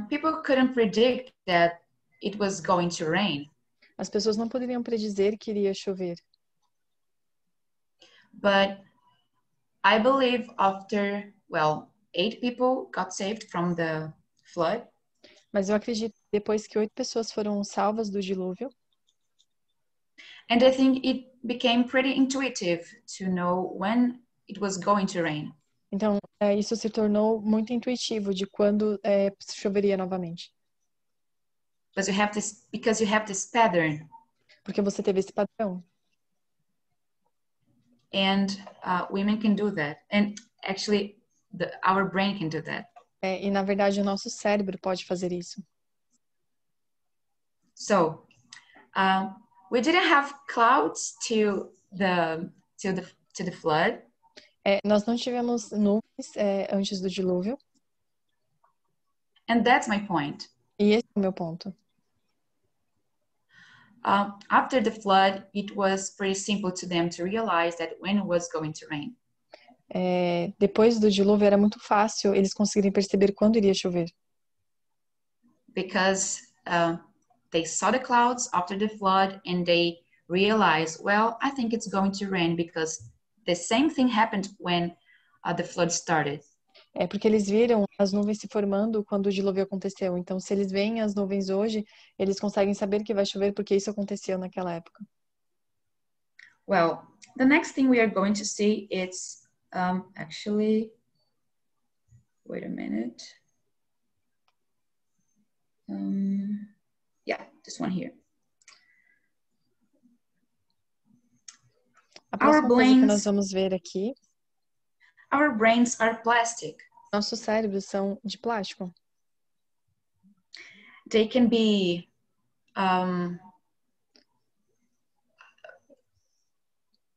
People couldn't predict that it was going to rain. As pessoas não poderiam predizer que iria chover. But I believe after, 8 people got saved from the flood. Mas eu acredito que depois que 8 pessoas foram salvas do dilúvio. And I think it became pretty intuitive to know when it was going to rain. Então, isso se tornou muito intuitivo de quando choveria novamente. Because you have this pattern. Porque você teve esse padrão. And women can do that. And actually, our brain can do that. E na verdade o nosso cérebro pode fazer isso. So, we didn't have clouds to the flood. Nós não tivemos nuvens antes do dilúvio. And that's my point. E esse é o meu ponto. After the flood, it was pretty simple to them to realize that when it was going to rain. Depois do dilúvio era muito fácil eles conseguirem perceber quando iria chover. Because they saw the clouds after the flood and they realized, I think it's going to rain because the same thing happened when the flood started. Porque eles viram as nuvens se formando quando o dilúvio aconteceu. Então, se eles veem as nuvens hoje, eles conseguem saber que vai chover porque isso aconteceu naquela época. Well, the next thing we are going to see is actually, wait a minute. Yeah, this one here. A próxima coisa que nós vamos ver aqui. Our brains are plastic. Nossos cérebros são de plástico. They can be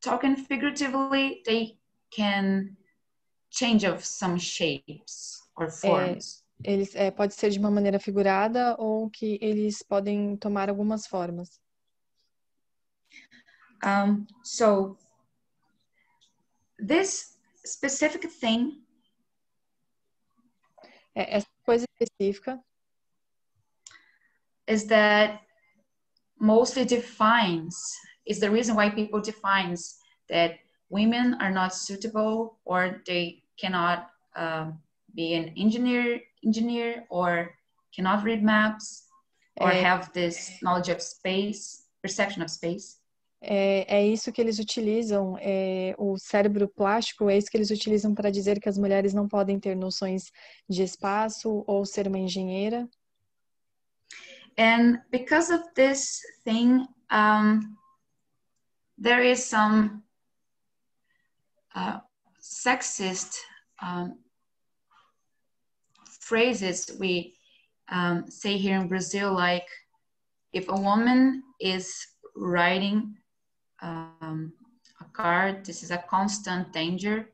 talking figuratively, they can change of some shapes or forms. Pode ser de uma maneira figurada ou que eles podem tomar algumas formas. So this specific thing, essa coisa específica, is that mostly is the reason why people defines that women are not suitable or they cannot be an engineer or cannot read maps or have this knowledge of space, perception of space. É isso que eles utilizam, o cérebro plástico, é isso que eles utilizam para dizer que as mulheres não podem ter noções de espaço ou ser uma engenheira. And because of this thing, there is some sexist phrases we say here in Brazil, like if a woman is riding a car, this is a constant danger.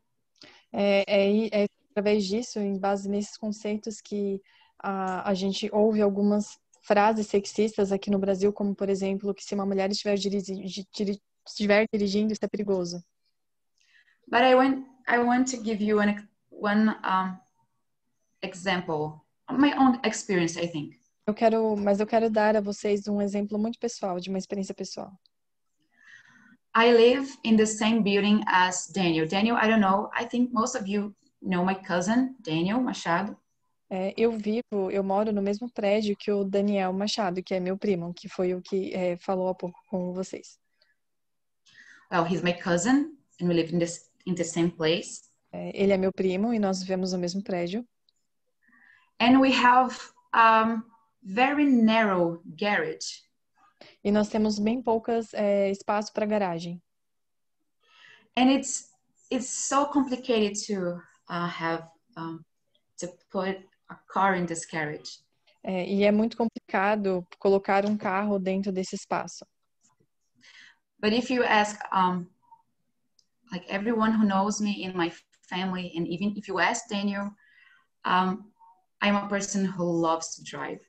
É através disso, em base nesses conceitos, que a gente ouve algumas frases sexistas aqui no Brasil, como, por exemplo, que se uma mulher estiver dirigindo, isso é perigoso. But I want to give you one example, my own experience, I think. Mas eu quero dar a vocês um exemplo muito pessoal, de uma experiência pessoal. I live in the same building as Daniel. Daniel, I don't know, I think most of you know my cousin, Daniel Machado. Eu moro no mesmo prédio que o Daniel Machado, que é meu primo, que foi o que falou há pouco com vocês. Well, he's my cousin and we live in the same place. Ele é meu primo e nós vivemos no mesmo prédio. And we have very narrow garage. E nós temos bem poucas espaço para garagem. And it's so complicated to have to put a car in this carriage. E é muito complicado colocar um carro dentro desse espaço. But if you ask like everyone who knows me in my family, and even if you ask Daniel, I'm a person who loves to drive.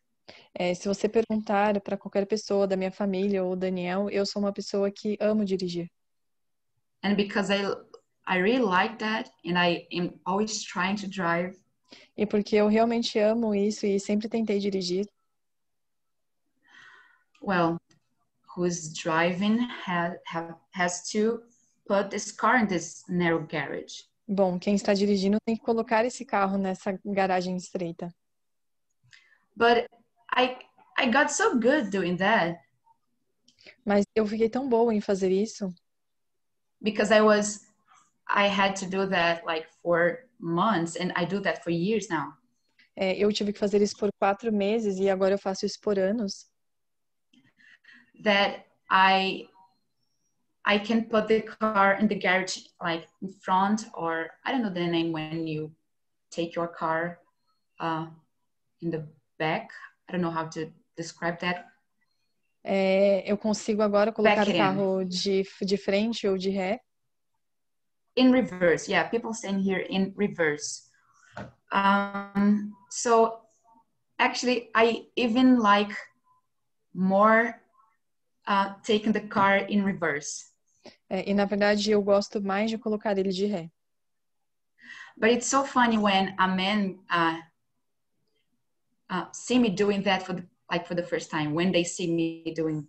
Se você perguntar para qualquer pessoa da minha família ou Daniel, eu sou uma pessoa que amo dirigir. And because I really like that, and I am always trying to drive. E porque eu realmente amo isso e sempre tentei dirigir. Well, who's driving has to put this car in this narrow garage. Bom, quem está dirigindo tem que colocar esse carro nessa garagem estreita. But I got so good doing that. Mas eu fiquei tão boa em fazer isso. Because I had to do that like for months, and I do that for years now. Eu tive que fazer isso por 4 meses e agora eu faço isso por anos. That I can put the car in the garage, like in front, or I don't know the name when you take your car in the back. I don't know how to describe that. Eu consigo agora colocar o carro de frente ou de ré. In reverse, yeah, people saying here in reverse. So actually, I even like more taking the car in reverse. E na verdade eu gosto mais de colocar ele de ré. But it's so funny when a man see me doing that for the first time, when they see me doing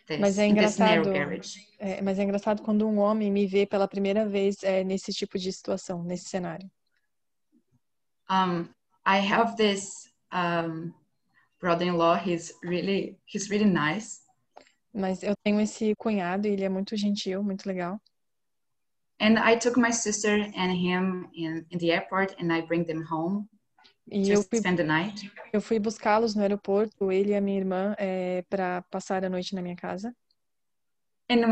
this, mas in this narrow garage. Mas é engraçado quando um homem me vê pela primeira vez nesse tipo de situação, nesse cenário. I have this brother-in-law. He's really nice. Mas eu tenho esse cunhado e ele é muito gentil, muito legal. And I took my sister and him in the airport, and I bring them home to spend the night. Eu fui buscá-los no aeroporto, ele e a minha irmã, para passar a noite na minha casa. And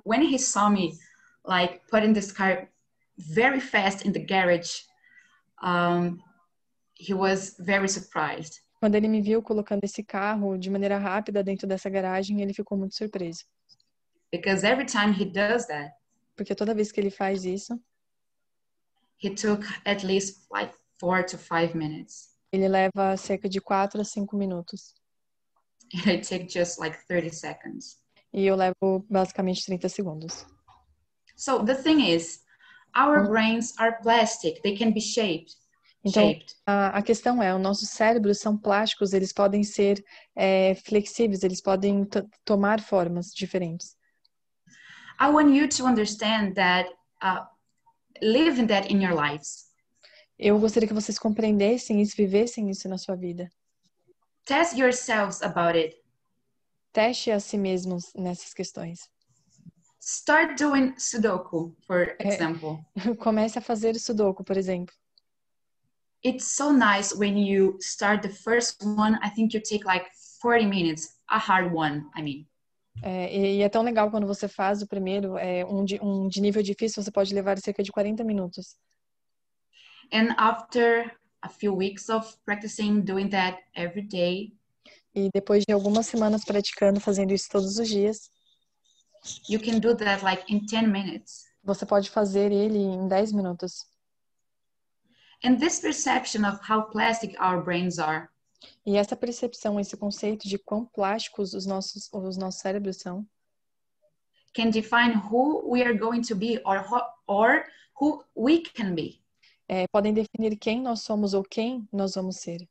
when he saw me like putting this car very fast in the garage, he was very surprised. Quando ele me viu colocando esse carro de maneira rápida dentro dessa garagem, ele ficou muito surpreso. Because every time he does that, porque toda vez que ele faz isso, he took at least like 4 to 5 minutes. Ele leva cerca de 4 a 5 minutos. And I take just like 30 seconds. E eu levo basicamente 30 segundos. So the thing is, our brains are plastic. They can be shaped. Então, a questão é, os nossos cérebros são plásticos, eles podem ser flexíveis, eles podem tomar formas diferentes. I want you to understand that, living that in your lives. Eu gostaria que vocês compreendessem e vivessem isso na sua vida. Test yourselves about it. Teste a si mesmos nessas questões. Start doing Sudoku, for example. Comece a fazer Sudoku, por exemplo. It's so nice when you start the first one. I think you take like 40 minutes, a hard one, I mean. E é tão legal quando você faz o primeiro, um de nível difícil, você pode levar cerca de 40 minutos. And after a few weeks of practicing doing that every day, e depois de algumas semanas praticando, fazendo isso todos os dias, you can do that like in 10 minutes. Você pode fazer ele em 10 minutos. And this perception of how plastic our brains are. E essa percepção, esse conceito de quão plásticos os nossos cérebros são, can define who we are going to be or who we can be. Podem definir quem nós somos ou quem nós vamos ser.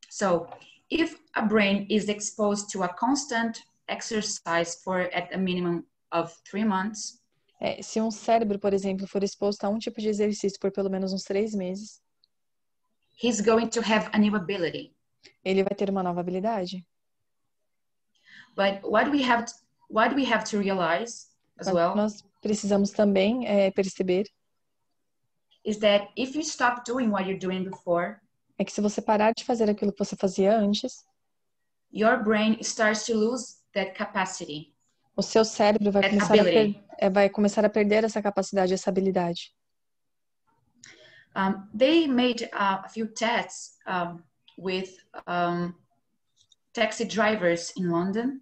So, if a brain is exposed to a constant exercise for at a minimum of 3 months, se um cérebro, por exemplo, for exposto a um tipo de exercício por pelo menos uns 3 meses, he's going to have a new ability. Ele vai ter uma nova habilidade. But what we have to realize as well, nós precisamos também perceber is that if you stop doing what you're doing before, que se você parar de fazer aquilo que você fazia antes, your brain starts to lose that capacity. O seu cérebro vai vai começar a perder essa capacidade, essa habilidade. They made a few tests with taxi drivers in London.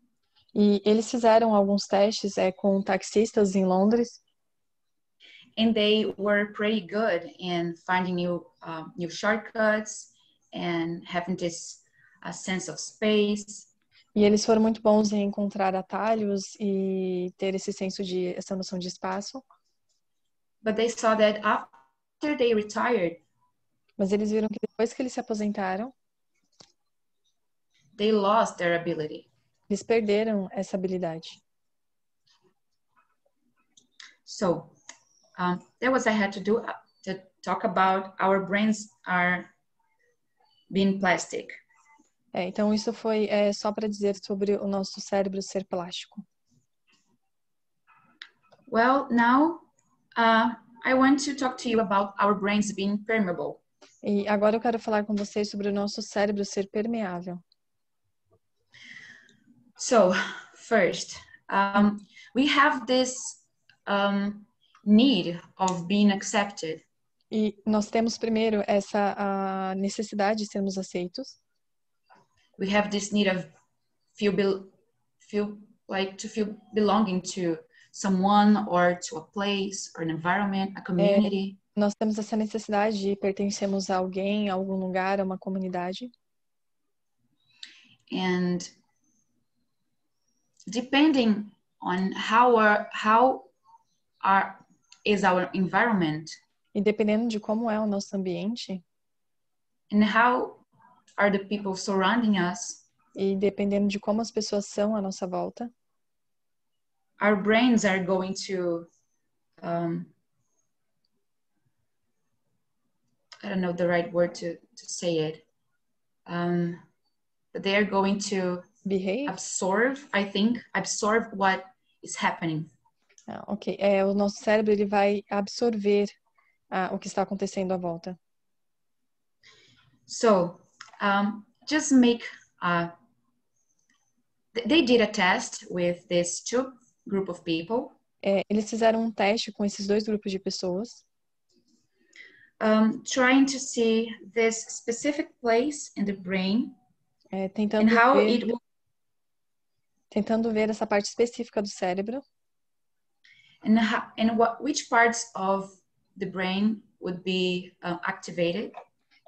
E eles fizeram alguns testes com taxistas em Londres. And they were pretty good in finding new shortcuts and having this sense of space. E eles foram muito bons em encontrar atalhos e ter essa noção de espaço. But they saw that after they retired, mas eles viram que depois que eles se aposentaram, they lost their ability. Eles perderam essa habilidade. So, that was I had to do to talk about our brains are being plastic. Então isso foi só para dizer sobre o nosso cérebro ser plástico. Well, now I want to talk to you about our brains being permeable. E agora eu quero falar com vocês sobre o nosso cérebro ser permeável. So, first, we have this need of being accepted. E nós temos primeiro essa necessidade de sermos aceitos. We have this need of feel belonging to someone or to a place or an environment, a community. Nós temos essa necessidade de pertencermos a alguém, a algum lugar, a uma comunidade. And depending on how is our environment, e dependendo de como é o nosso ambiente, and how are the people surrounding us, e dependendo de como as pessoas são à nossa volta, our brains are going to I don't know the right word to say it, but they are going to absorb what is happening. Ok, o nosso cérebro ele vai absorver o que está acontecendo à volta. So, just make they did a test with this two group of people. Eles fizeram um teste com esses dois grupos de pessoas. Trying to see this specific place in the brain tentando and how ver, it will, tentando ver essa parte específica do cérebro. And which parts of the brain would be activated.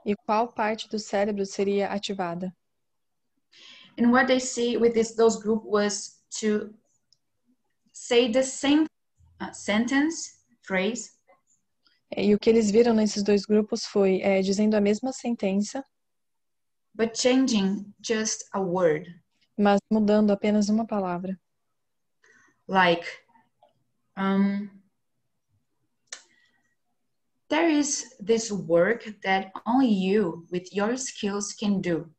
E qual parte do cérebro seria ativada. And what they see with those group was to say the same phrase. E o que eles viram nesses dois grupos foi dizendo a mesma sentença, but changing just a word. Mas mudando apenas uma palavra. Like, there is this work that only you, with your skills, can do.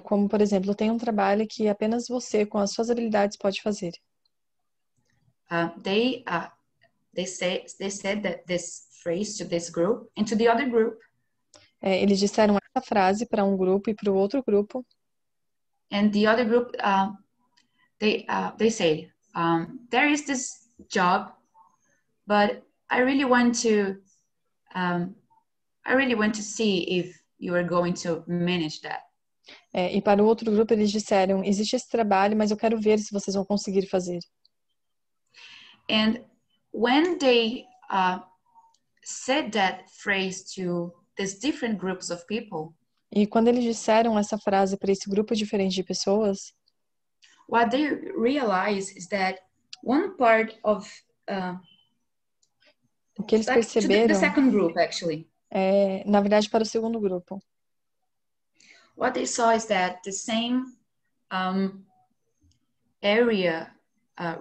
Como, por exemplo, tem um trabalho que apenas você, com as suas habilidades, pode fazer. They said that this phrase to this group and to the other group. Eles disseram essa frase para um grupo e para o outro grupo. And the other group, they said, there is this job, but I really want to see if you are going to manage that. E para o outro grupo eles disseram, existe esse trabalho, mas eu quero ver se vocês vão conseguir fazer. And when they said that phrase to these different groups of people, e quando eles disseram essa frase para esse grupo diferente de pessoas, what they realized is that one part of o que eles perceberam, the second group actually, na verdade para o segundo grupo, what they saw is that the same area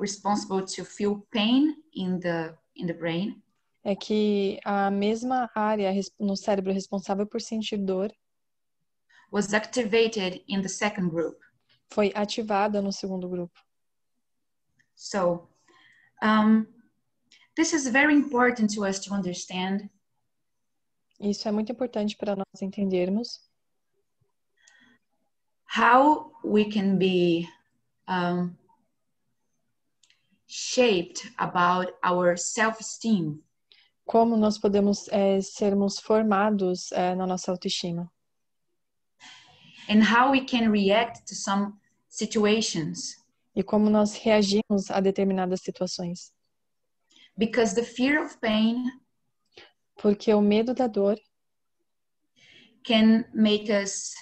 responsible to feel pain in the brain, é que a mesma área no cérebro responsável por sentir dor was activated in the second group. Foi ativada no segundo grupo. So, this is very important to us to understand. Isso é muito importante para nós entendermos. how we can be shaped about our self-esteem. Como nós podemos sermos formados na nossa autoestima. And how we can react to some situations. E como nós reagimos a determinadas situações. Because the fear of pain Porque o medo da dor can make us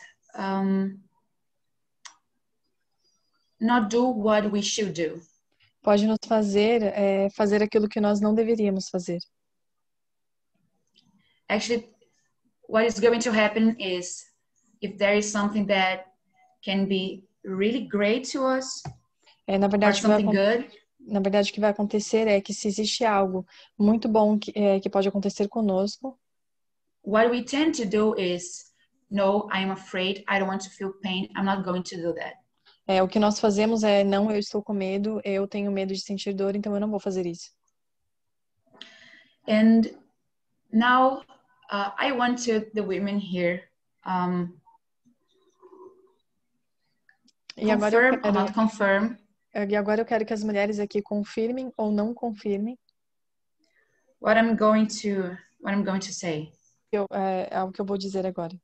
not do what we should do. Pode nos fazer fazer aquilo que nós não deveríamos fazer. Actually, what is going to happen is if there is something that can be really great to us, Na verdade, good, o que vai acontecer é que se existe algo muito bom que pode acontecer conosco, what we tend to do is, no, I'm afraid, I don't want to feel pain, I'm not going to do that. O que nós fazemos não, eu estou com medo, eu tenho medo de sentir dor, então eu não vou fazer isso. And now I want the women here confirm or not confirm. E agora eu quero que as mulheres aqui confirmem ou não confirmem what I'm going to say. Algo que eu vou dizer agora.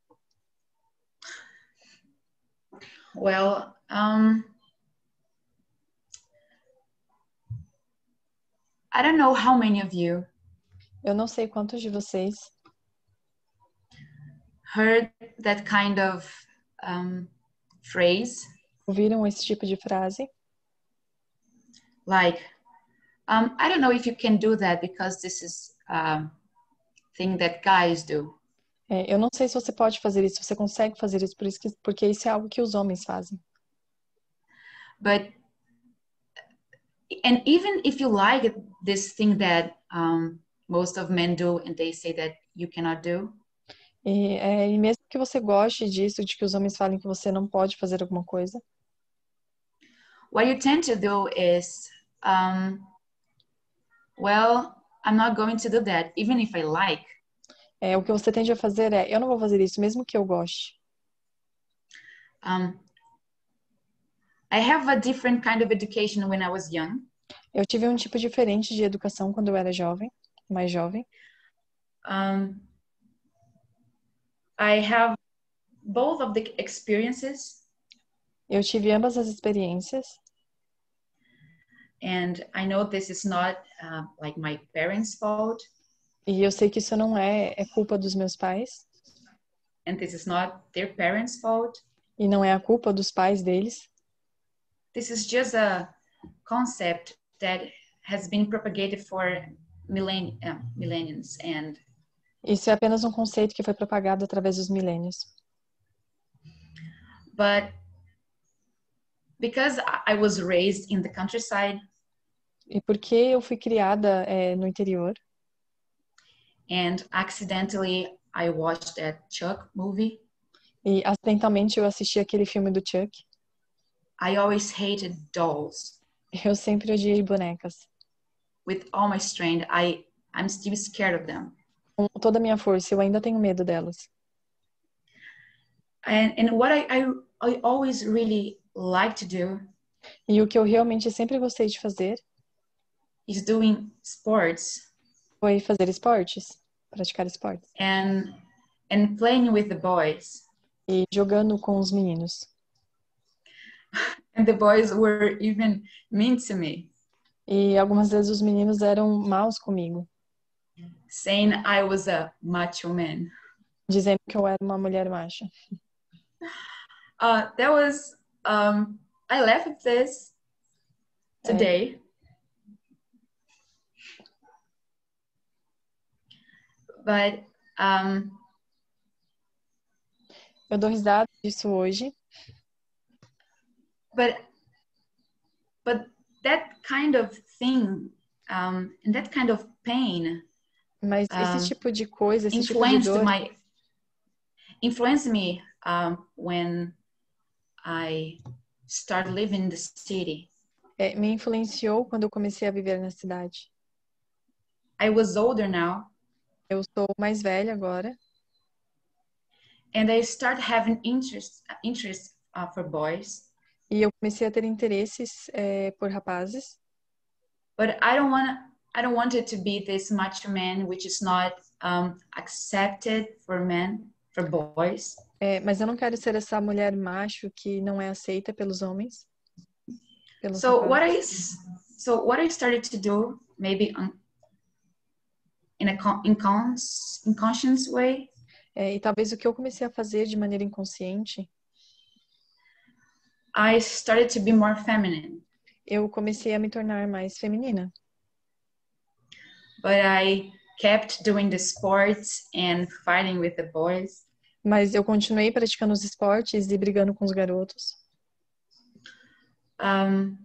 Well, I don't know how many of you eu não sei quantos de vocês heard that kind of phrase. Ouviram esse tipo de frase? Like, I don't know if you can do that because this is a thing that guys do. Eu não sei se você pode fazer isso, você consegue fazer isso, porque isso é algo que os homens fazem. And even if you like this thing that most of men do and they say that you cannot do. E mesmo que você goste disso, de que os homens falem que você não pode fazer alguma coisa. What you tend to do is, well, I'm not going to do that, even if I like. O que você tende a fazer eu não vou fazer isso, mesmo que eu goste. I have a different kind of education when I was young. Eu tive um tipo diferente de educação quando eu era mais jovem. I have both of the experiences. Eu tive ambas as experiências. And I know this is not like my parents' fault. E eu sei que isso não é culpa dos meus pais. And this is not their parents' fault. E não é a culpa dos pais deles. This is just a concept that has been propagated for millenniums. And isso é apenas um conceito que foi propagado através dos milênios. But because I was raised in the countryside. E porque eu fui criada no interior. And accidentally I watched that Chuck movie. E acidentalmente eu assisti aquele filme do Chuck. I always hated dolls. Eu sempre odiei bonecas. With all my strength, I'm still scared of them. Com toda a minha força, eu ainda tenho medo delas. And what I always really like to do. E o que eu realmente sempre gostei de fazer. Is doing sports. Foi fazer esportes, praticar esportes. And playing with the boys. E jogando com os meninos. And the boys were even mean to me. E algumas vezes os meninos eram maus comigo. Saying I was a macho man. Dizendo que eu era uma mulher macha. That was I laugh at this today. But eu dou risada disso hoje. But that kind of thing and that kind of pain. Mas esse tipo de coisa, esse tipo de dor, influenced me when I started living in the city. Me influenciou quando eu comecei a viver na cidade. I was older now. Eu sou mais velha agora. And I started having interest for boys. E eu comecei a ter interesses por rapazes. But I don't want it to be this macho man, which is not accepted for men, for boys. Mas eu não quero ser essa mulher macho que não é aceita pelos homens. Pelos So rapazes. what I started to do, maybe in a inconscious way. E talvez o que eu comecei a fazer de maneira inconsciente. I started to be more feminine. Eu comecei a me tornar mais feminina. But I kept doing the sports and fighting with the boys. Mas eu continuei praticando os esportes e brigando com os garotos. And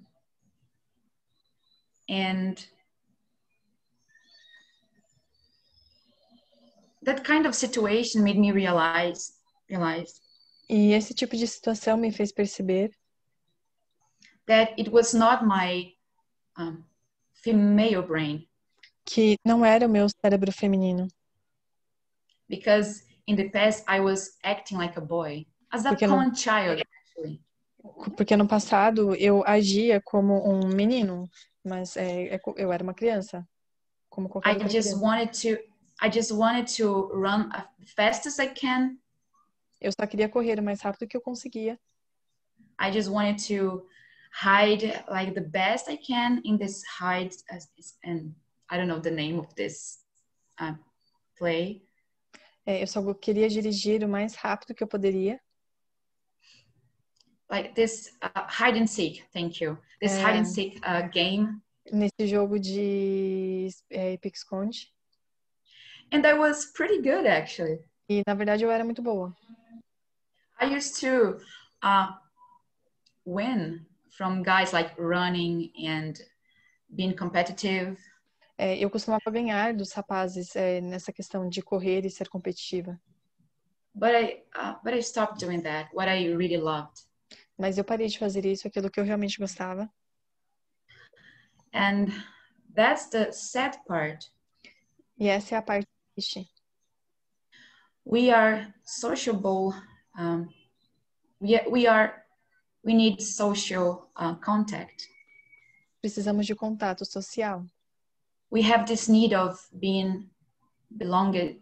that kind of situation made me realize. E esse tipo de situação me fez perceber that it was not my female brain. Que não era o meu cérebro feminino. Because in the past I was acting like a boy, as a common child, actually. Porque no passado eu agia como um menino, mas eu era uma criança, como qualquer outra criança. I just wanted to run as fast as I can. Eu só queria correr o mais rápido que eu conseguia. I just wanted to hide like the best I can in this and I don't know the name of this play. Eu só queria dirigir o mais rápido que eu poderia. Like this hide and seek, thank you. This hide and seek game. Nesse jogo de pique-esconde. And I was pretty good, actually. E na verdade eu era muito boa. I used to win from guys like running and being competitive. Eu costumava ganhar dos rapazes nessa questão de correr e ser competitiva. But I stopped doing that. What I really loved. Mas eu parei de fazer isso, aquilo que eu realmente gostava. And that's the sad part. E essa é a parte triste. We are sociable. We need social contact. Precisamos de contato social. We have this need of belonging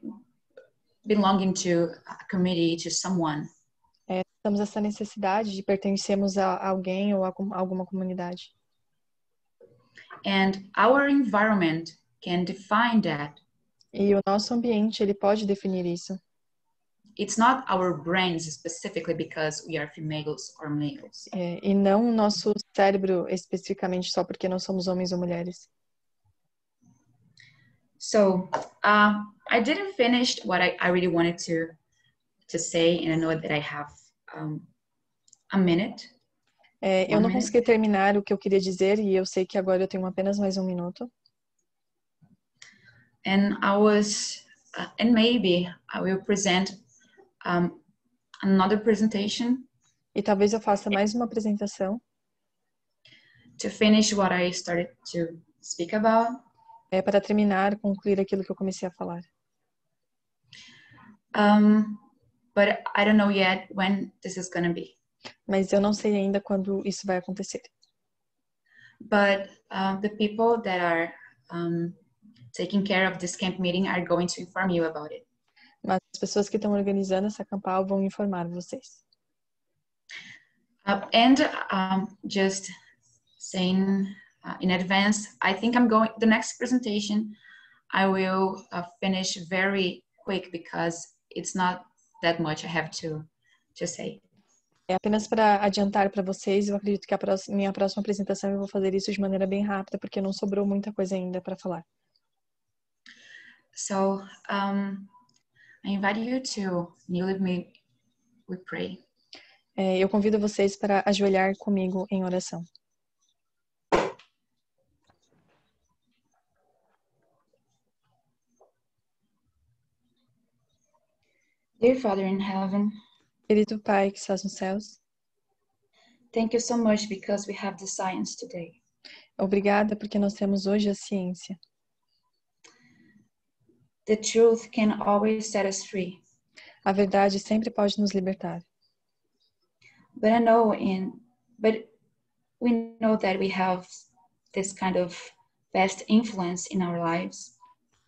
to a community, to someone. Temos essa necessidade de pertencermos a alguém ou a alguma comunidade. And our environment can define that. E o nosso ambiente, ele pode definir isso. It's not our brains specifically because we are females or males. E não o nosso cérebro especificamente só porque nós somos homens ou mulheres. So I didn't finish what I really wanted to say, and I know that I have a minute. Eu não consegui terminar o que eu queria dizer e eu sei que agora eu tenho apenas mais um minuto. And maybe I will present another presentation. E talvez eu faça mais uma apresentação. To finish what I started to speak about. Para terminar, concluir aquilo que eu comecei a falar. But I don't know yet when this is going to be. Mas eu não sei ainda quando isso vai acontecer. But the people that are taking care of this camp meeting are going to inform you about it. Mas as pessoas que estão organizando essa campal vão informar vocês. And just saying in advance, I think the next presentation, I will finish very quick because it's not that much I have to say. Apenas para adiantar para vocês, eu acredito que minha próxima apresentação eu vou fazer isso de maneira bem rápida, porque não sobrou muita coisa ainda para falar. So, I invite you to kneel with me, we pray. Eu convido vocês para ajoelhar comigo em oração. Dear Father in heaven, querido Pai que estás nos céus, thank you so much because we have the science today. Obrigada porque nós temos hoje a ciência. The truth can always set us free. A verdade sempre pode nos libertar. But we know that we have this kind of vast influence in our lives.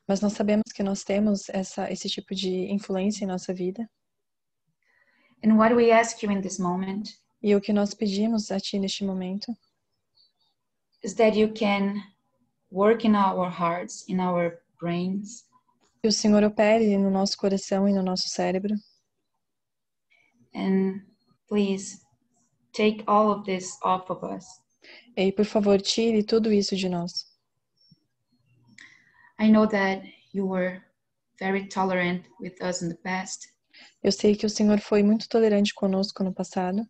Mas nós sabemos que nós temos esse tipo de influência em nossa vida. And what we ask you in this moment E o que nós pedimos a Ti neste momento is that you can work in our hearts, in our brains. Que o Senhor opere no nosso coração e no nosso cérebro. And please take all of this off of us. E, por favor, tire tudo isso de nós. I know that you were very tolerant with us in the past. Eu sei que o Senhor foi muito tolerante conosco no passado.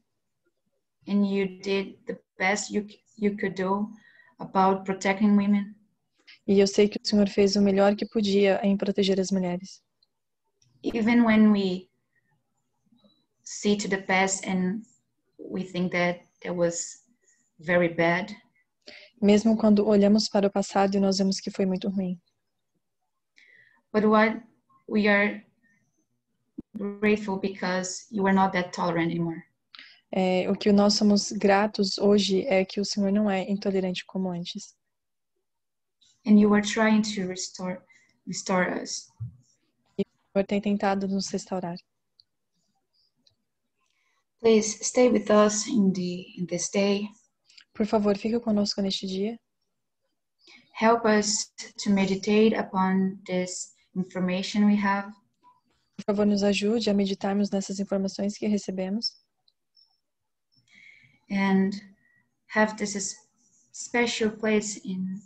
And you did the best you could do about protecting women. E eu sei que o Senhor fez o melhor que podia em proteger as mulheres. Even when we see to the past and we think that was very bad. Mesmo quando olhamos para o passado e nós vemos que foi muito ruim. But what we are grateful because you are not that tolerant anymore. O que nós somos gratos hoje é que o Senhor não é intolerante como antes. And you are trying to restore us. E o Senhor tem tentado nos restaurar. Please stay with us in this day. Por favor, fique conosco neste dia. Help us to meditate upon this information we have. Por favor, nos ajude a meditarmos nessas informações que recebemos. And have this special place in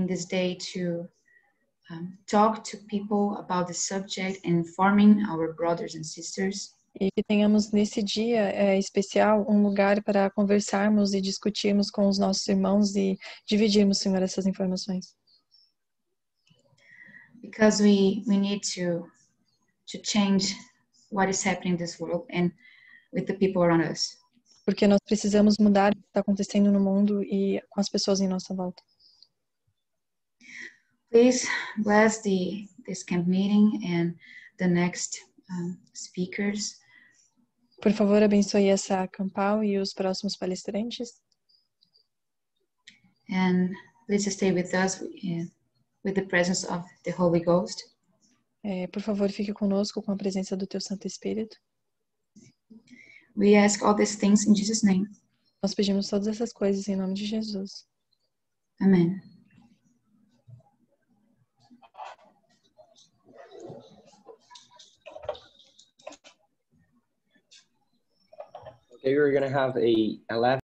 this day to talk to people about the subject and informing our brothers and sisters. E que tenhamos nesse dia especial um lugar para conversarmos e discutirmos com os nossos irmãos e dividirmos, Senhor, essas informações. Because we need to change what is happening in this world and with the people around us. Porque nós precisamos mudar o que está acontecendo no mundo e com as pessoas em nossa volta. Please bless this camp meeting and the next speakers. Por favor, abençoe essa campal e os próximos palestrantes. And please stay with us with the presence of the Holy Ghost. Por favor, fique conosco com a presença do Teu Santo Espírito. We ask all these things in Jesus' name. Nós pedimos todas essas coisas em nome de Jesus. Amen. Okay, we're going to have a 11